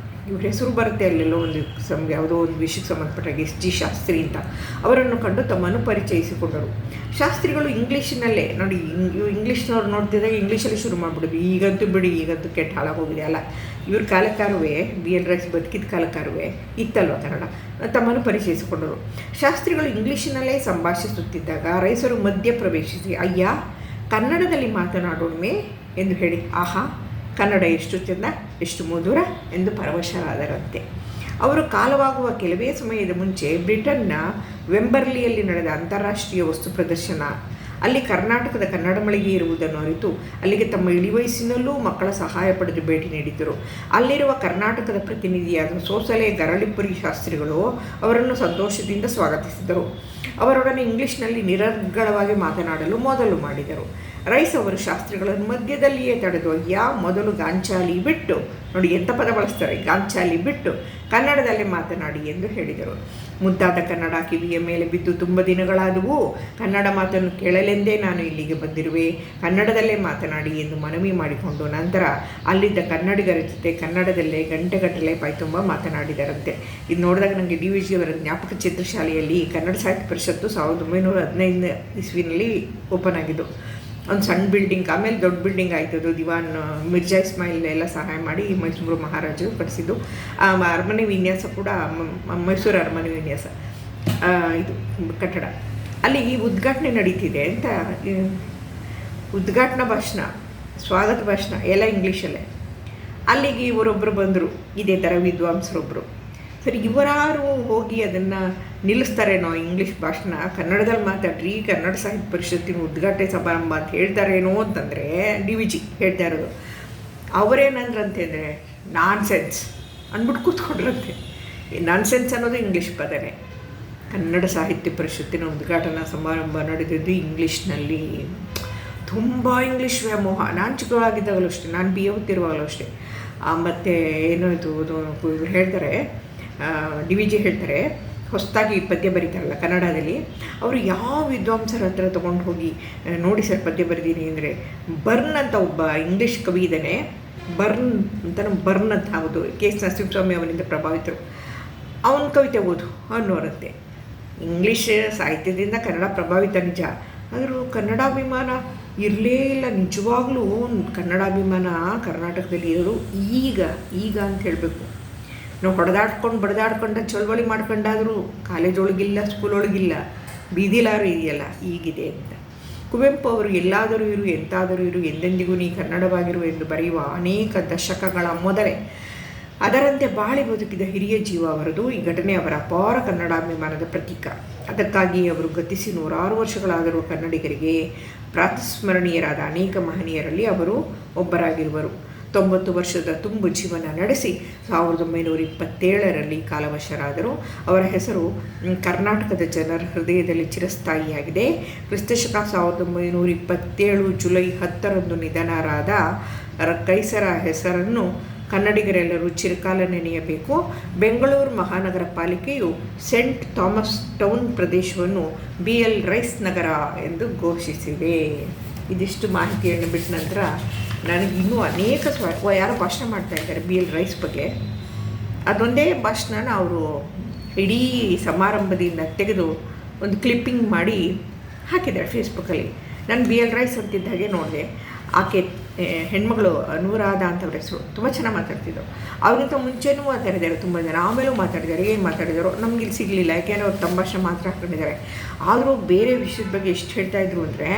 ಇವ್ರ ಹೆಸರು ಬರುತ್ತೆ ಅಲ್ಲೆಲ್ಲೋ ಯಾವುದೋ ಒಂದು ವಿಷಯಕ್ಕೆ ಸಂಬಂಧಪಟ್ಟಾಗ SG ಶಾಸ್ತ್ರಿ ಅಂತ, ಅವರನ್ನು ಕಂಡು ತಮ್ಮನ್ನು ಪರಿಚಯಿಸಿಕೊಂಡರು. ಶಾಸ್ತ್ರಿಗಳು ಇಂಗ್ಲೀಷಿನಲ್ಲೇ ನೋಡಿ, ಇಂಗ್ಲೀಷ್ನವ್ರು ನೋಡ್ತಿದ್ದಾಗ ಇಂಗ್ಲೀಷಲ್ಲಿ ಶುರು ಮಾಡಿಬಿಡೋದು. ಈಗಂತೂ ಬಿಡಿ, ಈಗಂತೂ ಕೆಟ್ಟ ಹಾಳಾಗೋಗಿದೆ ಅಲ್ಲ. ಇವ್ರ ಕಾಲಕ್ಕಾರುವೆ BL ರೈಸ್ ಬದುಕಿದ ಕಾಲಕ್ಕಾರುವೆ ಇತ್ತಲ್ವ ಕನ್ನಡ. ತಮ್ಮನ್ನು ಪರಿಚಯಿಸಿಕೊಂಡರು. ಶಾಸ್ತ್ರಿಗಳು ಇಂಗ್ಲೀಷಿನಲ್ಲೇ ಸಂಭಾಷಿಸುತ್ತಿದ್ದಾಗ ರೈಸರು ಮಧ್ಯ ಪ್ರವೇಶಿಸಿ, ಅಯ್ಯ, ಕನ್ನಡದಲ್ಲಿ ಮಾತನಾಡೋಣ್ಮೆ ಎಂದು ಹೇಳಿ, ಆಹಾ, ಕನ್ನಡ ಎಷ್ಟು ಚೆಂದ, ಎಷ್ಟು ಮಧುರ ಎಂದು ಪರವಶರಾದರಂತೆ. ಅವರು ಕಾಲವಾಗುವ ಕೆಲವೇ ಸಮಯದ ಮುಂಚೆ ಬ್ರಿಟನ್ನ ವೆಂಬರ್ಲಿಯಲ್ಲಿ ನಡೆದ ಅಂತಾರಾಷ್ಟ್ರೀಯ ವಸ್ತು ಪ್ರದರ್ಶನ, ಅಲ್ಲಿ ಕರ್ನಾಟಕದ ಕನ್ನಡ ಮಳಿಗೆ ಇರುವುದನ್ನು ಅರಿತು ಅಲ್ಲಿಗೆ ತಮ್ಮ ಇಳಿವಯಸ್ಸಿನಲ್ಲೂ ಮಕ್ಕಳ ಸಹಾಯ ಪಡೆದು ಭೇಟಿ ನೀಡಿದ್ದರು. ಅಲ್ಲಿರುವ ಕರ್ನಾಟಕದ ಪ್ರತಿನಿಧಿಯಾದ ಸೋಸಲೆ ಗರಳಿಪುರಿ ಶಾಸ್ತ್ರಿಗಳು ಅವರನ್ನು ಸಂತೋಷದಿಂದ ಸ್ವಾಗತಿಸಿದರು. ಅವರೊಡನೆ ಇಂಗ್ಲೀಷ್ನಲ್ಲಿ ನಿರರ್ಗಳವಾಗಿ ಮಾತನಾಡಲು ಮೊದಲು ಮಾಡಿದರು. ರೈಸ್ ಅವರು ಶಾಸ್ತ್ರಿಗಳನ್ನು ಮಧ್ಯದಲ್ಲಿಯೇ ತಡೆದು, ಮೊದಲು ಗಾಂಚಾಲಿ ಬಿಟ್ಟು, ನೋಡಿ ಎಂಥ ಪದ ಬಳಸ್ತಾರೆ, ಗಾಂಚಾಲಿ ಬಿಟ್ಟು ಕನ್ನಡದಲ್ಲೇ ಮಾತನಾಡಿ ಎಂದು ಹೇಳಿದರು. ಮುದ್ದಾದ ಕನ್ನಡ ಕಿವಿಯ ಮೇಲೆ ಬಿದ್ದು ತುಂಬ ದಿನಗಳಾದವು. ಕನ್ನಡ ಮಾತನ್ನು ಕೇಳಲೆಂದೇ ನಾನು ಇಲ್ಲಿಗೆ ಬಂದಿರುವೆ. ಕನ್ನಡದಲ್ಲೇ ಮಾತನಾಡಿ ಎಂದು ಮನವಿ ಮಾಡಿಕೊಂಡು ನಂತರ ಅಲ್ಲಿದ್ದ ಕನ್ನಡಿಗರ ಜೊತೆ ಕನ್ನಡದಲ್ಲೇ ಗಂಟೆಗಟ್ಟಲೆ ಬಾಯ್ತುಂಬ ಮಾತನಾಡಿದರಂತೆ. ಇದು ನೋಡಿದಾಗ ನನಗೆ DVG ಅವರ ಜ್ಞಾಪಕ ಚಿತ್ರಶಾಲೆಯಲ್ಲಿ ಕನ್ನಡ ಸಾಹಿತ್ಯ ಪರಿಷತ್ತು 1915 ಇಸ್ವಿನಲ್ಲಿ ಓಪನ್ ಆಗಿದ್ದು. ಒಂದು ಸಣ್ಣ ಬಿಲ್ಡಿಂಗ್, ಆಮೇಲೆ ದೊಡ್ಡ ಬಿಲ್ಡಿಂಗ್ ಆಯ್ತದು. ದಿವಾನ್ ಮಿರ್ಜಾ ಇಸ್ಮಾಯಿಲ್ ಎಲ್ಲ ಸಹಾಯ ಮಾಡಿ ಮೈಸೂರು ಮಹಾರಾಜರು ಕಟ್ಟಿಸಿದ್ದು. ಅರಮನೆ ವಿನ್ಯಾಸ ಕೂಡ ಮೈಸೂರು ಅರಮನೆ ವಿನ್ಯಾಸ ಇದು ಕಟ್ಟಡ. ಅಲ್ಲಿ ಈ ಉದ್ಘಾಟನೆ ನಡೀತಿದೆ ಅಂತ, ಉದ್ಘಾಟನಾ ಭಾಷಣ, ಸ್ವಾಗತ ಭಾಷಣ ಎಲ್ಲ ಇಂಗ್ಲೀಷಲ್ಲೇ. ಅಲ್ಲಿಗೆ ಇವರೊಬ್ಬರು ಬಂದರು, ಇದೇ ಥರ ವಿದ್ವಾಂಸರೊಬ್ಬರು. ಸರಿ, ಇವರಾರು ಹೋಗಿ ಅದನ್ನು ನಿಲ್ಲಿಸ್ತಾರೇನೋ, ಇಂಗ್ಲೀಷ್ ಭಾಷಣ ಕನ್ನಡದಲ್ಲಿ ಮಾತಾಡ್ರಿ, ಕನ್ನಡ ಸಾಹಿತ್ಯ ಪರಿಷತ್ತಿನ ಉದ್ಘಾಟನೆ ಸಮಾರಂಭ ಅಂತ ಹೇಳ್ತಾರೇನೋ ಅಂತಂದರೆ DVG ಹೇಳ್ತಾ ಇರೋದು. ಅವರೇನಂದ್ರಂತಂದರೆ ನಾನ್ಸೆನ್ಸ್ ಅಂದ್ಬಿಟ್ಟು ಕೂತ್ಕೊಂಡ್ರಂತೆ. ನಾನ್ಸೆನ್ಸ್ ಅನ್ನೋದು ಇಂಗ್ಲೀಷ್ ಪದನೇ. ಕನ್ನಡ ಸಾಹಿತ್ಯ ಪರಿಷತ್ತಿನ ಉದ್ಘಾಟನಾ ಸಮಾರಂಭ ನಡೆದಿದ್ದು ಇಂಗ್ಲೀಷ್ನಲ್ಲಿ. ತುಂಬ ಇಂಗ್ಲೀಷ್ ವ್ಯಾಮೋಹ. ನಾನು ಚಿಕ್ಕವಾಗಿದ್ದಾಗಲೂ ಅಷ್ಟೇ, ನಾನು BA ಓದ್ತಿರುವಾಗಲೂ ಅಷ್ಟೇ. ಮತ್ತು ಏನೋ ಇದು ಹೇಳ್ತಾರೆ, DVG ಹೇಳ್ತಾರೆ, ಹೊಸದಾಗಿ ಪದ್ಯ ಬರೀತಾರಲ್ಲ ಕನ್ನಡದಲ್ಲಿ, ಅವರು ಯಾವ ವಿದ್ವಾಂಸರ ಹತ್ರ ತೊಗೊಂಡು ಹೋಗಿ ನೋಡಿ ಸರ್ ಪದ್ಯ ಬರೆದೀನಿ ಅಂದರೆ, ಬರ್ನ್ ಅಂತ ಒಬ್ಬ ಇಂಗ್ಲೀಷ್ ಕವಿ ಇದ್ದಾನೆ, ಬರ್ನ್ ಅಂತ ಹೌದು, KS ನರಸಿಂಹಸ್ವಾಮಿ ಅವರಿಂದ ಪ್ರಭಾವಿತರು, ಅವನ ಕವಿತೆ ಓದು ಅನ್ನೋರಂತೆ. ಇಂಗ್ಲೀಷ್ ಸಾಹಿತ್ಯದಿಂದ ಕನ್ನಡ ಪ್ರಭಾವಿತ ನಿಜ, ಆದರೂ ಕನ್ನಡಾಭಿಮಾನ ಇರಲೇ ಇಲ್ಲ. ನಿಜವಾಗ್ಲೂ ಕನ್ನಡಾಭಿಮಾನ ಕರ್ನಾಟಕದಲ್ಲಿ ಇರೋರು ಈಗ ಅಂತ ಹೇಳಬೇಕು. ನಾವು ಬಡ್ದಾಡ್ಕೊಂಡು ಚಳವಳಿ ಮಾಡ್ಕೊಂಡಾದರೂ ಕಾಲೇಜ್ ಒಳಗಿಲ್ಲ, ಸ್ಕೂಲ್ ಒಳಗಿಲ್ಲ, ಬೀದಿಲಾರು ಇದೆಯಲ್ಲ ಈಗಿದೆ ಅಂತ. ಕುವೆಂಪು ಅವರು ಎಲ್ಲಾದರೂ ಇರು, ಎಂತಾದರೂ ಇರು, ಎಂದೆಂದಿಗೂ ನೀ ಕನ್ನಡವಾಗಿರು ಎಂದು ಬರೆಯುವ ಅನೇಕ ದಶಕಗಳ ಮೊದಲೇ ಅದರಂತೆ ಬಾಳಿ ಬದುಕಿದ ಹಿರಿಯ ಜೀವ ಅವರದು. ಈ ಘಟನೆ ಅವರ ಅಪಾರ ಕನ್ನಡಾಭಿಮಾನದ ಪ್ರತೀಕ. ಅದಕ್ಕಾಗಿ ಅವರು ಗತಿಸಿ 106 ವರ್ಷಗಳಾದರೂ ಕನ್ನಡಿಗರಿಗೆ ಪ್ರಾತಸ್ಮರಣೀಯರಾದ ಅನೇಕ ಮಹನೀಯರಲ್ಲಿ ಅವರು ಒಬ್ಬರಾಗಿರುವರು. 90 ವರ್ಷದ ತುಂಬು ಜೀವನ ನಡೆಸಿ 1927ರಲ್ಲಿ ಕಾಲವಶರಾದರು. ಅವರ ಹೆಸರು ಕರ್ನಾಟಕದ ಜನರ ಹೃದಯದಲ್ಲಿ ಚಿರಸ್ಥಾಯಿಯಾಗಿದೆ. ಕ್ರಿಸ್ತಶಕ 1927 ಜುಲೈ 10ರಂದು ನಿಧನರಾದ ಕೈಸರ ಹೆಸರನ್ನು ಕನ್ನಡಿಗರೆಲ್ಲರೂ ಚಿರಕಾಲ ನೆನೆಯಬೇಕು. ಬೆಂಗಳೂರು ಮಹಾನಗರ ಪಾಲಿಕೆಯು ಸೆಂಟ್ ಥಾಮಸ್ ಟೌನ್ ಪ್ರದೇಶವನ್ನು BL ರೈಸ್ ನಗರ ಎಂದು ಘೋಷಿಸಿದೆ. ಇದಿಷ್ಟು ಮಾಹಿತಿಯನ್ನು ಬಿಟ್ಟ ನಂತರ ನನಗೆ ಇನ್ನೂ ಅನೇಕ ಯಾರೋ ಭಾಷಣ ಮಾಡ್ತಾಯಿದ್ದಾರೆ BL ರೈಸ್ ಬಗ್ಗೆ. ಅದೊಂದೇ ಭಾಷಣನ ಅವರು ಇಡೀ ಸಮಾರಂಭದಿಂದ ತೆಗೆದು ಒಂದು ಕ್ಲಿಪ್ಪಿಂಗ್ ಮಾಡಿ ಹಾಕಿದ್ದಾರೆ ಫೇಸ್ಬುಕ್ಕಲ್ಲಿ. ನಾನು BL ರೈಸ್ ಅಂತಿದ್ದ ಹಾಗೆ ನೋಡಿದೆ. ಆಕೆ ಹೆಣ್ಮಗಳು ಅನುರಾಧ ಅಂತವ್ರ ಹೆಸರು. ತುಂಬ ಚೆನ್ನಾಗಿ ಮಾತಾಡ್ತಿದ್ರು. ಅವ್ರಿಗಿಂತ ಮುಂಚೆನೂ ಮಾತಾಡಿದ್ದಾರೆ ತುಂಬ ಜನ, ಆಮೇಲೂ ಮಾತಾಡಿದ್ದಾರೆ. ಏನು ಮಾತಾಡಿದಾರೋ ನಮ್ಗೆ ಇಲ್ಲಿ ಸಿಗಲಿಲ್ಲ, ಯಾಕೆಂದರೆ ಅವ್ರು ತಮ್ಮ ಭಾಷೆ ಮಾತ್ರ ಹಾಕೊಂಡಿದ್ದಾರೆ. ಆದರೂ ಬೇರೆ ವಿಷಯದ ಬಗ್ಗೆ ಎಷ್ಟು ಹೇಳ್ತಾಯಿದ್ರು ಅಂದರೆ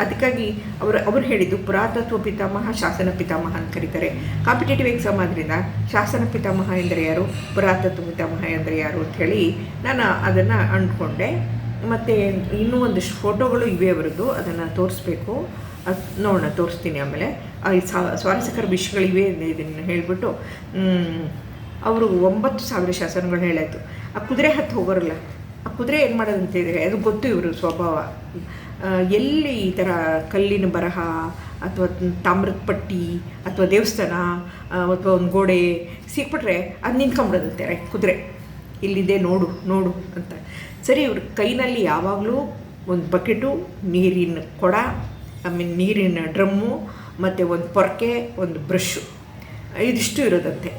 ಅದಕ್ಕಾಗಿ ಅವರು ಹೇಳಿದ್ದು ಪುರಾತತ್ವ ಪಿತಾಮಹ, ಶಾಸನ ಪಿತಾಮಹ ಅಂತ ಕರೀತಾರೆ. ಕಾಂಪಿಟೇಟಿವ್ ಎಕ್ಸಾಮ್ ಆದ್ದರಿಂದ ಶಾಸನ ಪಿತಾಮಹ ಎಂದರೆ ಯಾರು, ಪುರಾತತ್ವ ಪಿತಾಮಹ ಎಂದರೆ ಯಾರು ಅಂಥೇಳಿ ನಾನು ಅದನ್ನು ಅಂದ್ಕೊಂಡೆ. ಮತ್ತು ಇನ್ನೂ ಒಂದಿಷ್ಟು ಫೋಟೋಗಳು ಇವೆ ಅವರದ್ದು, ಅದನ್ನು ತೋರಿಸ್ಬೇಕು. ಅದು ನೋಡೋಣ, ತೋರಿಸ್ತೀನಿ ಆಮೇಲೆ. ಸ್ವಾರಸ್ಯಕರ ವಿಷಯಗಳಿವೆ ಇದನ್ನು ಹೇಳಿಬಿಟ್ಟು ಅವರು 9,000 ಶಾಸನಗಳು ಹೇಳಾಯಿತು. ಆ ಕುದುರೆ ಹತ್ತು ಹೋಗೋರಲ್ಲ, ಆ ಕುದುರೆ ಏನು ಮಾಡೋದು ಅಂತಿದ್ದಾರೆ, ಅದು ಗೊತ್ತು ಇವರು ಸ್ವಭಾವ. ಎಲ್ಲಿ ಈ ಥರ ಕಲ್ಲಿನ ಬರಹ ಅಥವಾ ತಾಮ್ರದ ಪಟ್ಟಿ ಅಥವಾ ದೇವಸ್ಥಾನ ಅಥವಾ ಒಂದು ಗೋಡೆ ಸಿಕ್ಬಿಟ್ರೆ ಅದು ನಿಂತ್ಕೊಂಬಿಡೋದಂತಾರೆ ಕುದುರೆ, ಇಲ್ಲಿದೆ ನೋಡು ಅಂತ. ಸರಿ, ಇವ್ರ ಕೈನಲ್ಲಿ ಯಾವಾಗಲೂ ಒಂದು ಬಕೆಟು, ನೀರಿನ ಕೊಡ, ನೀರಿನ ಡ್ರಮ್ಮು ಮತ್ತು ಒಂದು ಪೊರ್ಕೆ, ಒಂದು ಬ್ರಷ್ಷು, ಇದಿಷ್ಟು ಇರೋದಂತೆ.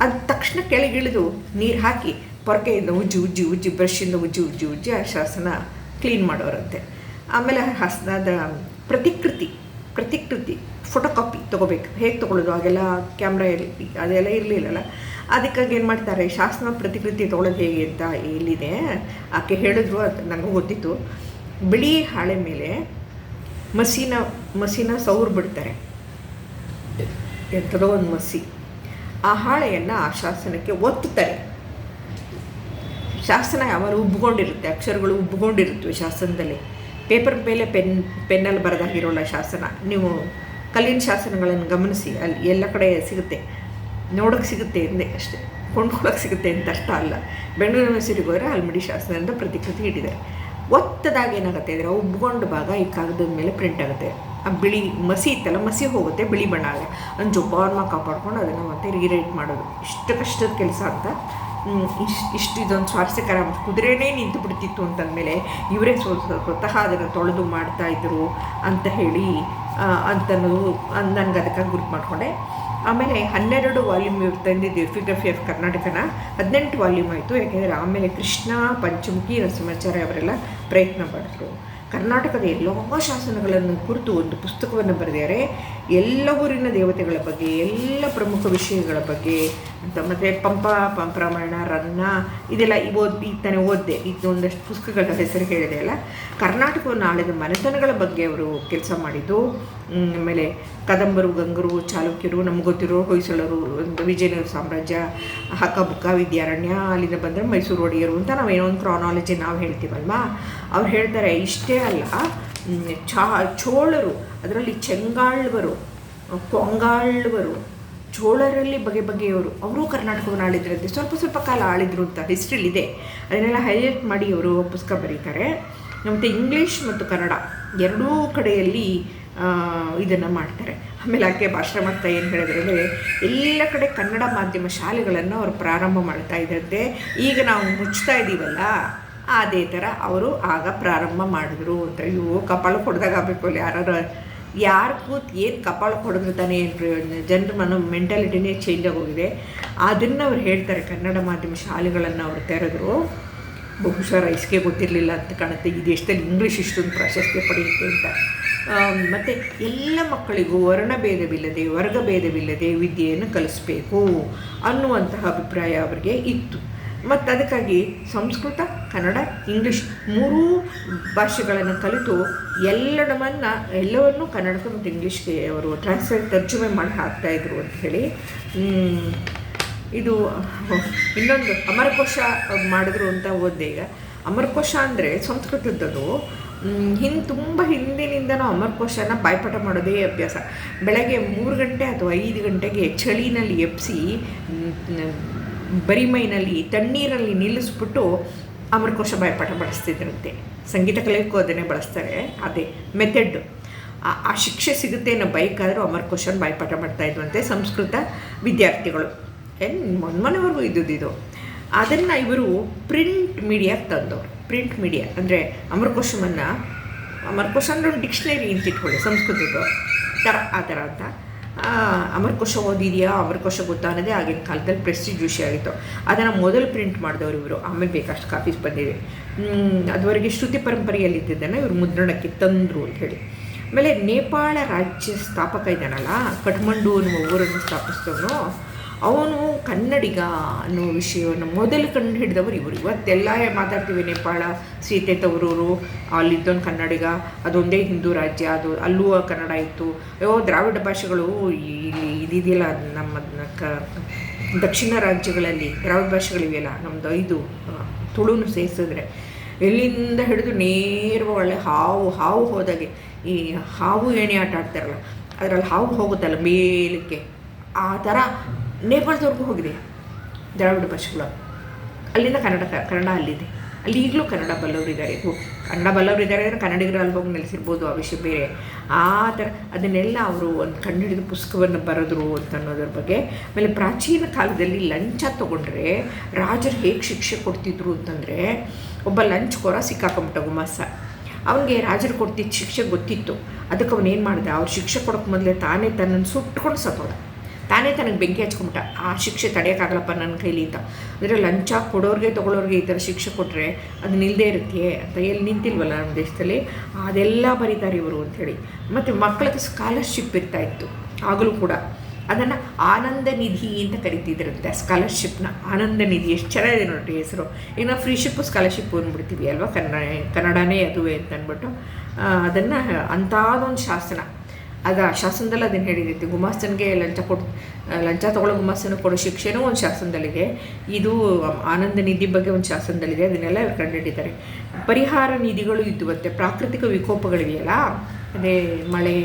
ಅದು ತಕ್ಷಣ ಕೆಳಗಿಳಿದು ನೀರು ಹಾಕಿ ಪೊರ್ಕೆಯಿಂದ ಉಜ್ಜಿ ಬ್ರಷ್ಷಿಂದ ಉಜ್ಜಿ ಆ ಶಾಸನ ಕ್ಲೀನ್ ಮಾಡೋರಂತೆ. ಆಮೇಲೆ ಹಸನಾದ ಪ್ರತಿಕೃತಿ ಫೋಟೋಕಾಪಿ ತೊಗೋಬೇಕು. ಹೇಗೆ ತೊಗೊಳ್ಳೋದು, ಆಗೆಲ್ಲ ಕ್ಯಾಮ್ರಾ ಅದೆಲ್ಲ ಇರಲಿಲ್ಲಲ್ಲ. ಅದಕ್ಕಾಗಿ ಏನು ಮಾಡ್ತಾರೆ, ಶಾಸನ ಪ್ರತಿಕೃತಿ ತೊಗೊಳ್ಳೋದು ಹೇಗೆ ಅಂತ ಇಲ್ಲಿದೆ. ಆಕೆ ಹೇಳಿದ್ರು, ಅದು ನನಗೂ ಗೊತ್ತಿತ್ತು. ಬಿಳಿ ಹಾಳೆ ಮೇಲೆ ಮಸಿನ ಸೌರು ಬಿಡ್ತಾರೆ, ಎಂಥದೋ ಒಂದು ಮಸಿ. ಆ ಹಾಳೆಯನ್ನು ಆ ಶಾಸನಕ್ಕೆ ಒತ್ತುತ್ತಾರೆ. ಶಾಸನ ಯಾವಾಗ ಉಬ್ಕೊಂಡಿರುತ್ತೆ, ಅಕ್ಷರಗಳು ಉಬ್ಕೊಂಡಿರುತ್ತವೆ ಶಾಸನದಲ್ಲಿ. ಪೇಪರ್ ಮೇಲೆ ಪೆನ್ನಲ್ಲಿ ಬರೆದಾಗಿರೋಲ್ಲ ಶಾಸನ. ನೀವು ಕಲ್ಲಿನ ಶಾಸನಗಳನ್ನು ಗಮನಿಸಿ, ಅಲ್ಲಿ ಎಲ್ಲ ಕಡೆ ಸಿಗುತ್ತೆ, ನೋಡೋಕ್ಕೆ ಸಿಗುತ್ತೆ ಎಂದೇ ಅಷ್ಟೇ, ಕೊಂಡ್ಕೊಳ್ಳೋಕೆ ಸಿಗುತ್ತೆ ಅಂತ ಅಷ್ಟ ಅಲ್ಲ. ಬೆಂಗಳೂರು ಯೂನಿವರ್ಸಿಟಿಗೆ ಹೋದರೆ ಹಲ್ಮಿಡಿ ಶಾಸನದಿಂದ ಪ್ರತಿಕೃತಿ ಇಟ್ಟಿದ್ದಾರೆ. ಒತ್ತದಾಗ ಏನಾಗುತ್ತೆ ಅಂದರೆ ಉಬ್ಗೊಂಡ ಭಾಗ ಈ ಕಾಗದದ ಮೇಲೆ ಪ್ರಿಂಟ್ ಆಗುತ್ತೆ. ಆ ಬಿಳಿ ಮಸಿ ಇತ್ತಲ್ಲ, ಮಸಿ ಹೋಗುತ್ತೆ, ಬಿಳಿ ಬಣ್ಣ ಆಗುತ್ತೆ. ಅದನ್ನು ಜೊಪಾರ್ನ ಕಾಪಾಡ್ಕೊಂಡು ಅದನ್ನು ಮತ್ತೆ ರೀರೈಟ್ ಮಾಡೋದು ಇಷ್ಟು ಕಷ್ಟದ ಕೆಲಸ ಅಂತ. ಇಷ್ಟು ಇದೊಂದು ಸ್ವಾರಸ್ಯಕರ. ಕುದುರೆನೇ ನಿಂತು ಬಿಡ್ತಿತ್ತು ಅಂತಂದಮೇಲೆ ಇವರೇ ಸ್ವತಃ ಅದನ್ನು ತೊಳೆದು ಮಾಡ್ತಾಯಿದ್ರು ಅಂತ ಹೇಳಿ ಅಂತನ್ನೋದು ನನಗೆ ಅದಕ್ಕಾಗಿ ಗುರುತು ಮಾಡಿಕೊಂಡೆ. ಆಮೇಲೆ 12 ವಾಲ್ಯೂಮ್ ಇವ್ರು ತಂದಿದ್ದು ಎಪಿಗ್ರಫಿ ಆಫ್ ಕರ್ನಾಟಕನ 18 ವಾಲ್ಯೂಮ್ ಆಯಿತು. ಯಾಕೆಂದರೆ ಆಮೇಲೆ ಕೃಷ್ಣ, ಪಂಚಮುಖಿ, ನರಸಿಂಹಾಚಾರ್ಯ ಅವರೆಲ್ಲ ಪ್ರಯತ್ನ ಮಾಡಿದ್ರು. ಕರ್ನಾಟಕದ ಎಲ್ಲ ಶಾಸನಗಳನ್ನು ಕುರಿತು ಒಂದು ಪುಸ್ತಕವನ್ನು ಬರೆದಿದ್ದಾರೆ. ಎಲ್ಲ ಊರಿನ ದೇವತೆಗಳ ಬಗ್ಗೆ, ಎಲ್ಲ ಪ್ರಮುಖ ವಿಷಯಗಳ ಬಗ್ಗೆ ಅಂತ. ಮತ್ತು ಪಂಪರಾಮಾಯಣ, ರನ್ನ, ಇದೆಲ್ಲ ಈಗ ತಾನೇ ಓದಿದೆ. ಇದೊಂದಷ್ಟು ಪುಸ್ತಕಗಳ ಹೆಸರು ಹೇಳಿದೆ ಅಲ್ಲ. ಕರ್ನಾಟಕವನ್ನು ಆಳಿದ ಮನೆತನಗಳ ಬಗ್ಗೆ ಅವರು ಕೆಲಸ ಮಾಡಿದ್ದು. ಆಮೇಲೆ ಕದಂಬರು, ಗಂಗರು, ಚಾಲುಕ್ಯರು, ನಮ್ಗೆ ಗೊತ್ತಿರೋ ಹೊಯ್ಸಳರು, ವಿಜಯನಗರ ಸಾಮ್ರಾಜ್ಯ, ಹಕ್ಕಬುಕ್ಕ, ವಿದ್ಯಾರಣ್ಯ, ಅಲ್ಲಿಂದ ಬಂದರೆ ಮೈಸೂರು ಒಡೆಯರು ಅಂತ ನಾವೇನೋ ಒಂದು ಕ್ರಾನಾಲಜಿ ನಾವು ಹೇಳ್ತೀವಲ್ವಾ. ಅವ್ರು ಹೇಳ್ತಾರೆ ಇಷ್ಟೇ ಅಲ್ಲ, ಚೋಳರು, ಅದರಲ್ಲಿ ಚೆಂಗಾಳ್ವರು, ಕೊಂಗಾಳ್ವರು, ಚೋಳರಲ್ಲಿ ಬಗೆಯವರು, ಅವರು ಕರ್ನಾಟಕವನ್ನು ಆಳಿದ್ರಂತೆ. ಸ್ವಲ್ಪ ಕಾಲ ಆಳಿದ್ರು ಅಂತ ಹಿಸ್ಟ್ರಿಲಿದೆ. ಅದನ್ನೆಲ್ಲ ಹೈಲೈಟ್ ಮಾಡಿ ಅವರು ಪುಸ್ತಕ ಬರೀತಾರೆ. ಮತ್ತು ಇಂಗ್ಲೀಷ್ ಮತ್ತು ಕನ್ನಡ ಎರಡೂ ಕಡೆಯಲ್ಲಿ ಇದನ್ನು ಮಾಡ್ತಾರೆ. ಆಮೇಲೆ ಆಕೆ ಭಾಷಣ ಮಾಡ್ತಾ ಏನು ಹೇಳಿದ್ರೆ ಅಂದರೆ, ಎಲ್ಲ ಕಡೆ ಕನ್ನಡ ಮಾಧ್ಯಮ ಶಾಲೆಗಳನ್ನು ಅವರು ಪ್ರಾರಂಭ ಮಾಡ್ತಾ ಇದ್ದಂತೆ. ಈಗ ನಾವು ಮುಚ್ತಾ ಇದ್ದೀವಲ್ಲ, ಅದೇ ಥರ ಅವರು ಆಗ ಪ್ರಾರಂಭ ಮಾಡಿದ್ರು ಅಂತ. ಇವು ಕಪಾಳ ಹೊಡೆದಾಗ ಆಗಬೇಕು ಅಲ್ಲಿ ಯಾರು ಕೂತು ಏನು ಕಪಾಳ ಹೊಡೆದ್ರು ತಾನೇ ಏನು ಪ್ರಯೋಜನ. ಜನರ ಮೆಂಟಾಲಿಟಿನೇ ಚೇಂಜ್ ಆಗೋಗಿದೆ. ಅದನ್ನು ಅವ್ರು ಹೇಳ್ತಾರೆ. ಕನ್ನಡ ಮಾಧ್ಯಮ ಶಾಲೆಗಳನ್ನು ಅವರು ತೆರೆದ್ರು. ಬಹುಶಃ ರೈಸ್ಗೆ ಗೊತ್ತಿರಲಿಲ್ಲ ಅಂತ ಕಾಣುತ್ತೆ ಈ ದೇಶದಲ್ಲಿ ಇಂಗ್ಲೀಷ್ ಇಷ್ಟೊಂದು ಪ್ರಾಶಸ್ತ್ಯ ಪಡೆಯುತ್ತೆ ಅಂತ. ಮತ್ತು ಎಲ್ಲ ಮಕ್ಕಳಿಗೂ ವರ್ಣಭೇದವಿಲ್ಲದೆ ವರ್ಗಭೇದವಿಲ್ಲದೆ ವಿದ್ಯೆಯನ್ನು ಕಲಿಸ್ಬೇಕು ಅನ್ನುವಂತಹ ಅಭಿಪ್ರಾಯ ಅವರಿಗೆ ಇತ್ತು. ಮತ್ತು ಅದಕ್ಕಾಗಿ ಸಂಸ್ಕೃತ, ಕನ್ನಡ, ಇಂಗ್ಲೀಷ್ 3 ಭಾಷೆಗಳನ್ನು ಕಲಿತು ಎಲ್ಲವನ್ನೂ ಕನ್ನಡಕ್ಕೆ ಮತ್ತು ಇಂಗ್ಲೀಷ್ಗೆ ಅವರು ತರ್ಜುಮೆ ಮಾಡಿ ಹಾಕ್ತಾಯಿದ್ರು ಅಂತ ಹೇಳಿ. ಇದು ಇನ್ನೊಂದು ಅಮರಕೋಶ ಮಾಡಿದ್ರು ಅಂತ ಓದಿದೆ. ಈಗ ಅಮರಕೋಶ ಅಂದರೆ ಸಂಸ್ಕೃತದ್ದು ತುಂಬ ಹಿಂದಿನಿಂದನೂ ಅಮರಕೋಶನ ಬಾಯ್ಪಾಠ ಮಾಡೋದೇ ಅಭ್ಯಾಸ. ಬೆಳಗ್ಗೆ 3 ಗಂಟೆ ಅಥವಾ 5 ಗಂಟೆಗೆ ಚಳಿನಲ್ಲಿ ಎಬ್ಬಿಸಿ ಬರಿಮೈನಲ್ಲಿ ತಣ್ಣೀರಲ್ಲಿ ನಿಲ್ಲಿಸ್ಬಿಟ್ಟು ಅಮರಕೋಶ ಬಾಯ್ಪಾಠ ಬಳಸ್ತಿದ್ರಂತೆ. ಸಂಗೀತ ಕಲಿಯೋಕ್ಕೂ ಅದನ್ನೇ ಬಳಸ್ತಾರೆ, ಅದೇ ಮೆಥಡ್. ಆ ಶಿಕ್ಷೆ ಸಿಗುತ್ತೆ ಅನ್ನೋ ಬೈಕಾದರೂ ಅಮರಕೋಶನ ಬಾಯ್ಪಾಠ ಮಾಡ್ತಾಯಿದ್ವಂತೆ ಸಂಸ್ಕೃತ ವಿದ್ಯಾರ್ಥಿಗಳು. ಮೊನ್ನೆವರೆಗೂ ಇದ್ದುದಿದು. ಅದನ್ನು ಇವರು ಪ್ರಿಂಟ್ ಮೀಡಿಯಾಕ್ಕೆ ತಂದವರು. ಪ್ರಿಂಟ್ ಮೀಡಿಯಾ ಅಂದರೆ ಅಮರಕೋಶ ಅಂದರೆ ಒಂದು ಡಿಕ್ಷನರಿ ಅಂತ ಇಟ್ಕೊಳ್ಳಿ, ಸಂಸ್ಕೃತದ್ದು ಆ ಥರ ಅಂತ. ಅಮರಕೋಶ ಓದಿದೆಯಾ, ಅಮರಕೋಶ ಗೊತ್ತಾ ಅನ್ನೋದೇ ಆಗಿನ ಕಾಲದಲ್ಲಿ ಪ್ರೆಸ್ಟೀಜ್ ವಿಷಯ ಆಗಿತ್ತು. ಅದನ್ನು ಮೊದಲು ಪ್ರಿಂಟ್ ಮಾಡಿದವರು ಇವರು. ಆಮೇಲೆ ಬೇಕಷ್ಟು ಕಾಪೀಸ್ ಬಂದಿವೆ. ಅದುವರೆಗೆ ಶ್ರುತಿ ಪರಂಪರೆಯಲ್ಲಿದ್ದನ್ನು ಇವರು ಮುದ್ರಣಕ್ಕೆ ತಂದರು ಅಂತ ಹೇಳಿ. ಆಮೇಲೆ ನೇಪಾಳ ರಾಜ್ಯ ಸ್ಥಾಪಕ ಇದ್ದಾನಲ್ಲ, ಕಠ್ಮಂಡು ಅನ್ನುವ ಊರನ್ನು ಸ್ಥಾಪಿಸಿದವನು, ಅವನು ಕನ್ನಡಿಗ ಅನ್ನೋ ವಿಷಯವನ್ನು ಮೊದಲು ಕಂಡು ಹಿಡಿದವರು ಇವರು. ಇವತ್ತೆಲ್ಲ ಮಾತಾಡ್ತೀವಿ, ನೇಪಾಳ ಸೀತೆ ತವರೂರು, ಅಲ್ಲಿದ್ದೊಂದು ಕನ್ನಡಿಗ, ಅದೊಂದೇ ಹಿಂದೂ ರಾಜ್ಯ, ಅದು ಅಲ್ಲೂ ಕನ್ನಡ ಇತ್ತು. ದ್ರಾವಿಡ ಭಾಷೆಗಳು ಇಲ್ಲಿ ಇದಿದೆಯಲ್ಲ, ನಮ್ಮ ದಕ್ಷಿಣ ರಾಜ್ಯಗಳಲ್ಲಿ ದ್ರಾವಿಡ ಭಾಷೆಗಳಿವೆಯಲ್ಲ, ನಮ್ಮದು 5 ತುಳುನು ಸೇರಿಸಿದ್ರೆ ಎಲ್ಲಿಂದ ಹಿಡಿದು ನೇರವಾಗಿ ಒಳ್ಳೆ ಹಾವು ಹೋದಾಗೆ, ಈ ಹಾವು ಏಣಿ ಆಟ ಆಡ್ತಾರಲ್ಲ, ಅದರಲ್ಲಿ ಹಾವು ಹೋಗುತ್ತಲ್ಲ ಮೇಲಕ್ಕೆ, ಆ ಥರ ನೇಪಾಳದವ್ರಿಗೂ ಹೋಗಿದೆ ದ್ರಾವಿಡ ಭಾಷೆಗಳು. ಅಲ್ಲಿಂದ ಕನ್ನಡ ಅಲ್ಲಿದೆ. ಅಲ್ಲಿ ಈಗಲೂ ಕನ್ನಡ ಬಲ್ಲವರಿದ್ದಾರೆ. ಕನ್ನಡ ಬಲ್ಲವರಿದ್ದಾರೆ ಅಂದರೆ ಕನ್ನಡಿಗರು ಅಲ್ಲಿ ಹೋಗಿ ನೆಲೆಸಿರ್ಬೋದು, ಆ ವಿಷಯ ಬೇರೆ. ಆ ಥರ ಅದನ್ನೆಲ್ಲ ಅವರು ಒಂದು ಕಂಡುಹಿಡಿದು ಪುಸ್ತಕವನ್ನು ಬರೆದ್ರು ಅಂತ ಅನ್ನೋದ್ರ ಬಗ್ಗೆ. ಆಮೇಲೆ ಪ್ರಾಚೀನ ಕಾಲದಲ್ಲಿ ಲಂಚ ತೊಗೊಂಡ್ರೆ ರಾಜರು ಹೇಗೆ ಶಿಕ್ಷೆ ಕೊಡ್ತಿದ್ರು ಅಂತಂದರೆ, ಒಬ್ಬ ಲಂಚ್ಕೋರ ಸಿಕ್ಕಾಕೊಂಬಿಟ್ಟ ಗುಮಾಸ, ಅವನಿಗೆ ರಾಜರು ಕೊಡ್ತಿದ್ದ ಶಿಕ್ಷೆ ಗೊತ್ತಿತ್ತು. ಅದಕ್ಕೆ ಅವನೇನು ಮಾಡ್ದ, ಅವ್ರು ಶಿಕ್ಷೆ ಕೊಡೋಕ್ಕೆ ಮೊದಲೇ ತಾನೇ ತನ್ನನ್ನು ಸುಟ್ಕೊಂಡು ಸತ್ತೋದ. ತಾನೇ ತನಗೆ ಬೆಂಕಿ ಹಚ್ಕೊಂಬಿಟ್ಟ, ಆ ಶಿಕ್ಷೆ ತಡೆಯೋಕ್ಕಾಗಲ್ಲಪ್ಪ ನನ್ನ ಕೈಲಿ ಅಂತ. ಅಂದರೆ ಲಂಚ ಕೊಡೋರಿಗೆ ತೊಗೊಳೋರಿಗೆ ಈ ಥರ ಶಿಕ್ಷೆ ಕೊಟ್ಟರೆ ಅದು ನಿಲ್ಲದೇ ಇರುತ್ತೆ ಅಂತ ಎಲ್ಲಿ ನಿಂತಿಲ್ವಲ್ಲ ನಮ್ಮ ದೇಶದಲ್ಲಿ, ಅದೆಲ್ಲ ಬರೀತಾರೆ ಇವರು ಅಂಥೇಳಿ. ಮತ್ತು ಮಕ್ಕಳಿಗೆ ಸ್ಕಾಲರ್ಶಿಪ್ ಇರ್ತಾಯಿತ್ತು ಆಗಲೂ ಕೂಡ. ಅದನ್ನು ಆನಂದ ನಿಧಿ ಅಂತ ಕರಿತಿದ್ರಂತೆ. ಸ್ಕಾಲರ್ಶಿಪ್ನ ಆನಂದ ನಿಧಿ, ಎಷ್ಟು ಚೆನ್ನಾಗಿದೆ ನೋಡಿರಿ ಹೆಸರು. ಈಗ ನಾವು ಫ್ರೀಶಿಪ್ಪು ಸ್ಕಾಲರ್ಶಿಪ್ಪು ಅಂದ್ಬಿಡ್ತೀವಿ ಅಲ್ವಾ, ಕನ್ನಡನೇ ಅದುವೇ ಅಂತ ಅಂದ್ಬಿಟ್ಟು. ಅದನ್ನು ಅಂಥದ್ದೊಂದು ಶಾಸನ, ಆಗ ಶಾಸನದಲ್ಲಿ ಅದನ್ನು ಹೇಳಿದೈತಿ. ಗುಮಾಸ್ತನಿಗೆ ಲಂಚ ತೊಗೊಳ್ಳೋ ಗುಮಾಸ್ತನ ಕೊಡೋ ಶಿಕ್ಷೆನೂ ಒಂದು ಶಾಸನದಲ್ಲಿದೆ. ಇದು ಆನಂದ ನಿಧಿ ಬಗ್ಗೆ ಒಂದು ಶಾಸನದಲ್ಲಿದೆ. ಅದನ್ನೆಲ್ಲ ಇವ್ರು ಕಂಡುಹಿಡಿತಾರೆ. ಪರಿಹಾರ ನಿಧಿಗಳು ಇದ್ದುವಂತೆ. ಪ್ರಾಕೃತಿಕ ವಿಕೋಪಗಳಿವೆಯಲ್ಲ, ಅದೇ ಮಳೆ,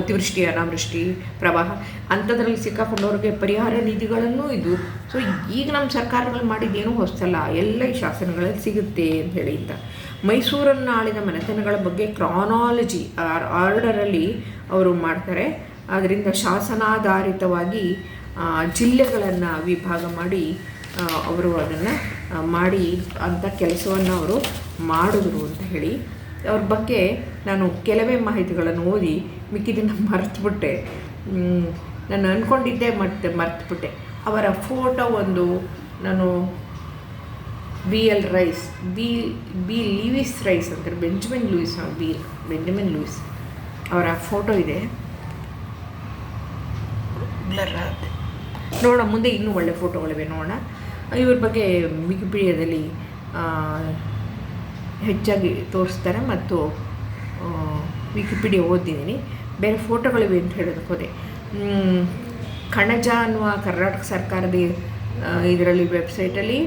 ಅತಿವೃಷ್ಟಿ, ಅನಾವೃಷ್ಟಿ, ಪ್ರವಾಹ, ಅಂಥದ್ರಲ್ಲಿ ಸಿಕ್ಕಾಕೊಂಡವ್ರಿಗೆ ಪರಿಹಾರ ನಿಧಿಗಳನ್ನು ಇದು. ಸೊ ಈಗ ನಮ್ಮ ಸರ್ಕಾರಗಳು ಮಾಡಿದ್ದೇನೂ ಹೊಸಲ್ಲ, ಎಲ್ಲ ಈ ಶಾಸನಗಳಲ್ಲಿ ಸಿಗುತ್ತೆ ಅಂತ ಹೇಳಿ. ಅಂತ ಮೈಸೂರನ್ನು ಆಳಿದ ಮನೆತನಗಳ ಬಗ್ಗೆ ಕ್ರಾನಾಲಜಿ ಆರ್ಡರಲ್ಲಿ ಅವರು ಮಾಡ್ತಾರೆ. ಅದರಿಂದ ಶಾಸನಾಧಾರಿತವಾಗಿ ಜಿಲ್ಲೆಗಳನ್ನು ವಿಭಾಗ ಮಾಡಿ ಅವರು ಅದನ್ನು ಮಾಡಿ ಅಂಥ ಕೆಲಸವನ್ನು ಅವರು ಮಾಡಿದ್ರು ಅಂತ ಹೇಳಿ. ಅವ್ರ ಬಗ್ಗೆ ನಾನು ಕೆಲವೇ ಮಾಹಿತಿಗಳನ್ನು ಓದಿ ಮಿಕ್ಕಿದ್ದನ್ನು ಮರೆತುಬಿಟ್ಟೆ. ನಾನು ಅಂದ್ಕೊಂಡಿದ್ದೆ ಮತ್ತೆ ಮರೆತುಬಿಟ್ಟೆ. ಅವರ ಫೋಟೋ ಒಂದು ನಾನು ಲೀವಿಸ್ ರೈಸ್ ಅಂತಾರೆ, ಬೆಂಜಮಿನ್ ಲೂಯಿಸ್ ಅವರ ಫೋಟೋ ಇದೆ. ನೋಡೋಣ, ಮುಂದೆ ಇನ್ನೂ ಒಳ್ಳೆ ಫೋಟೋಗಳಿವೆ, ನೋಡೋಣ. ಇವ್ರ ಬಗ್ಗೆ ವಿಕಿಪೀಡಿಯಾದಲ್ಲಿ ಹೆಚ್ಚಾಗಿ ತೋರಿಸ್ತಾರೆ ಮತ್ತು ವಿಕಿಪೀಡಿಯಾ ಓದಿದ್ದೀನಿ. ಬೇರೆ ಫೋಟೋಗಳಿವೆ ಅಂತ ಹೇಳೋದಕ್ಕೆ ಹೋದೆ. ಕಣಜ ಅನ್ನುವ ಕರ್ನಾಟಕ ಸರ್ಕಾರದ ಇದರಲ್ಲಿ ವೆಬ್ಸೈಟಲ್ಲಿ,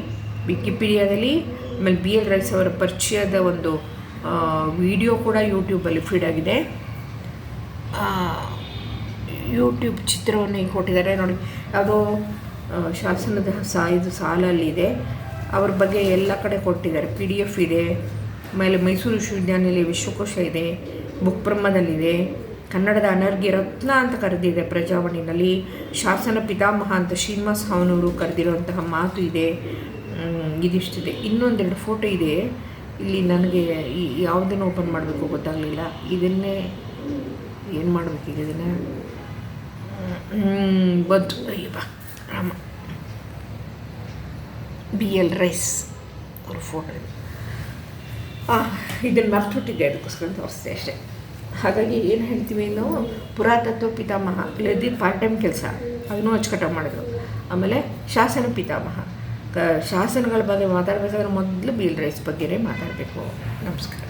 ವಿಕಿಪೀಡಿಯಾದಲ್ಲಿ, ಆಮೇಲೆ BL ರೈಸ್ ಅವರ ಪರಿಚಯದ ಒಂದು ವಿಡಿಯೋ ಕೂಡ ಯೂಟ್ಯೂಬಲ್ಲಿ ಫೀಡ್ ಆಗಿದೆ. ಯೂಟ್ಯೂಬ್ ಚಿತ್ರವನ್ನು ಈಗ ಕೊಟ್ಟಿದ್ದಾರೆ ನೋಡಿ, ಯಾವುದೋ ಶಾಸನದ ಇದು ಸಾಲಲ್ಲಿದೆ. ಅವ್ರ ಬಗ್ಗೆ ಎಲ್ಲ ಕಡೆ ಕೊಟ್ಟಿದ್ದಾರೆ. PDF ಇದೆ. ಆಮೇಲೆ ಮೈಸೂರು ವಿಶ್ವವಿದ್ಯಾನಿಲಯ ವಿಶ್ವಕೋಶ ಇದೆ, ಬುಕ್ ಬ್ರಹ್ಮದಲ್ಲಿದೆ. ಕನ್ನಡದ ಅನರ್ಘ್ಯ ರತ್ನ ಅಂತ ಕರೆದಿದೆ ಪ್ರಜಾವಾಣಿನಲ್ಲಿ. ಶಾಸನ ಪಿತಾಮಹ ಅಂತ ಶ್ರೀನಿವಾಸ ಹಾವನೂರು ಕರೆದಿರುವಂತಹ ಮಾತು ಇದೆ. ಇದಿಷ್ಟಿದೆ. ಇನ್ನೊಂದೆರಡು ಫೋಟೋ ಇದೆ ಇಲ್ಲಿ. ನನಗೆ ಯಾವುದನ್ನು ಓಪನ್ ಮಾಡಬೇಕು ಗೊತ್ತಾಗಲಿಲ್ಲ. ಇದನ್ನೇ ಏನು ಮಾಡಬೇಕೀಗ, ಇದನ್ನು ಬಂತು. ಅಯ್ಯಪ್ಪ ರಾಮ, BL ರೈಸ್ ಅವ್ರ ಫೋಟೋ ಇದೆ. ಇದನ್ನು ಮರ್ತುಬಿಟ್ಟಿದ್ದೆ, ಅದಕ್ಕೋಸ್ಕರ ತೋರಿಸ್ದೆ ಅಷ್ಟೇ. ಹಾಗಾಗಿ ಏನು ಹೇಳ್ತೀವಿ ನಾವು, ಪುರಾತತ್ವ ಪಿತಾಮಹ ಇಲ್ಲದಿದ್ದು ಪಾರ್ಟ್ ಟೈಮ್ ಕೆಲಸ ಅದನ್ನೂ ಅಚ್ಚುಕಟ್ಟಾಗಿ ಮಾಡಿದ್ರು. ಆಮೇಲೆ ಶಾಸನ ಪಿತಾಮಹ, ಶಾಸನಗಳ ಬಗ್ಗೆ ಮಾತಾಡಬೇಕಾದ್ರೆ ಮೊದಲು ಬೀಲ್ ರೈಸ್ ಬಗ್ಗೆನೇ ಮಾತಾಡಬೇಕು. ನಮಸ್ಕಾರ.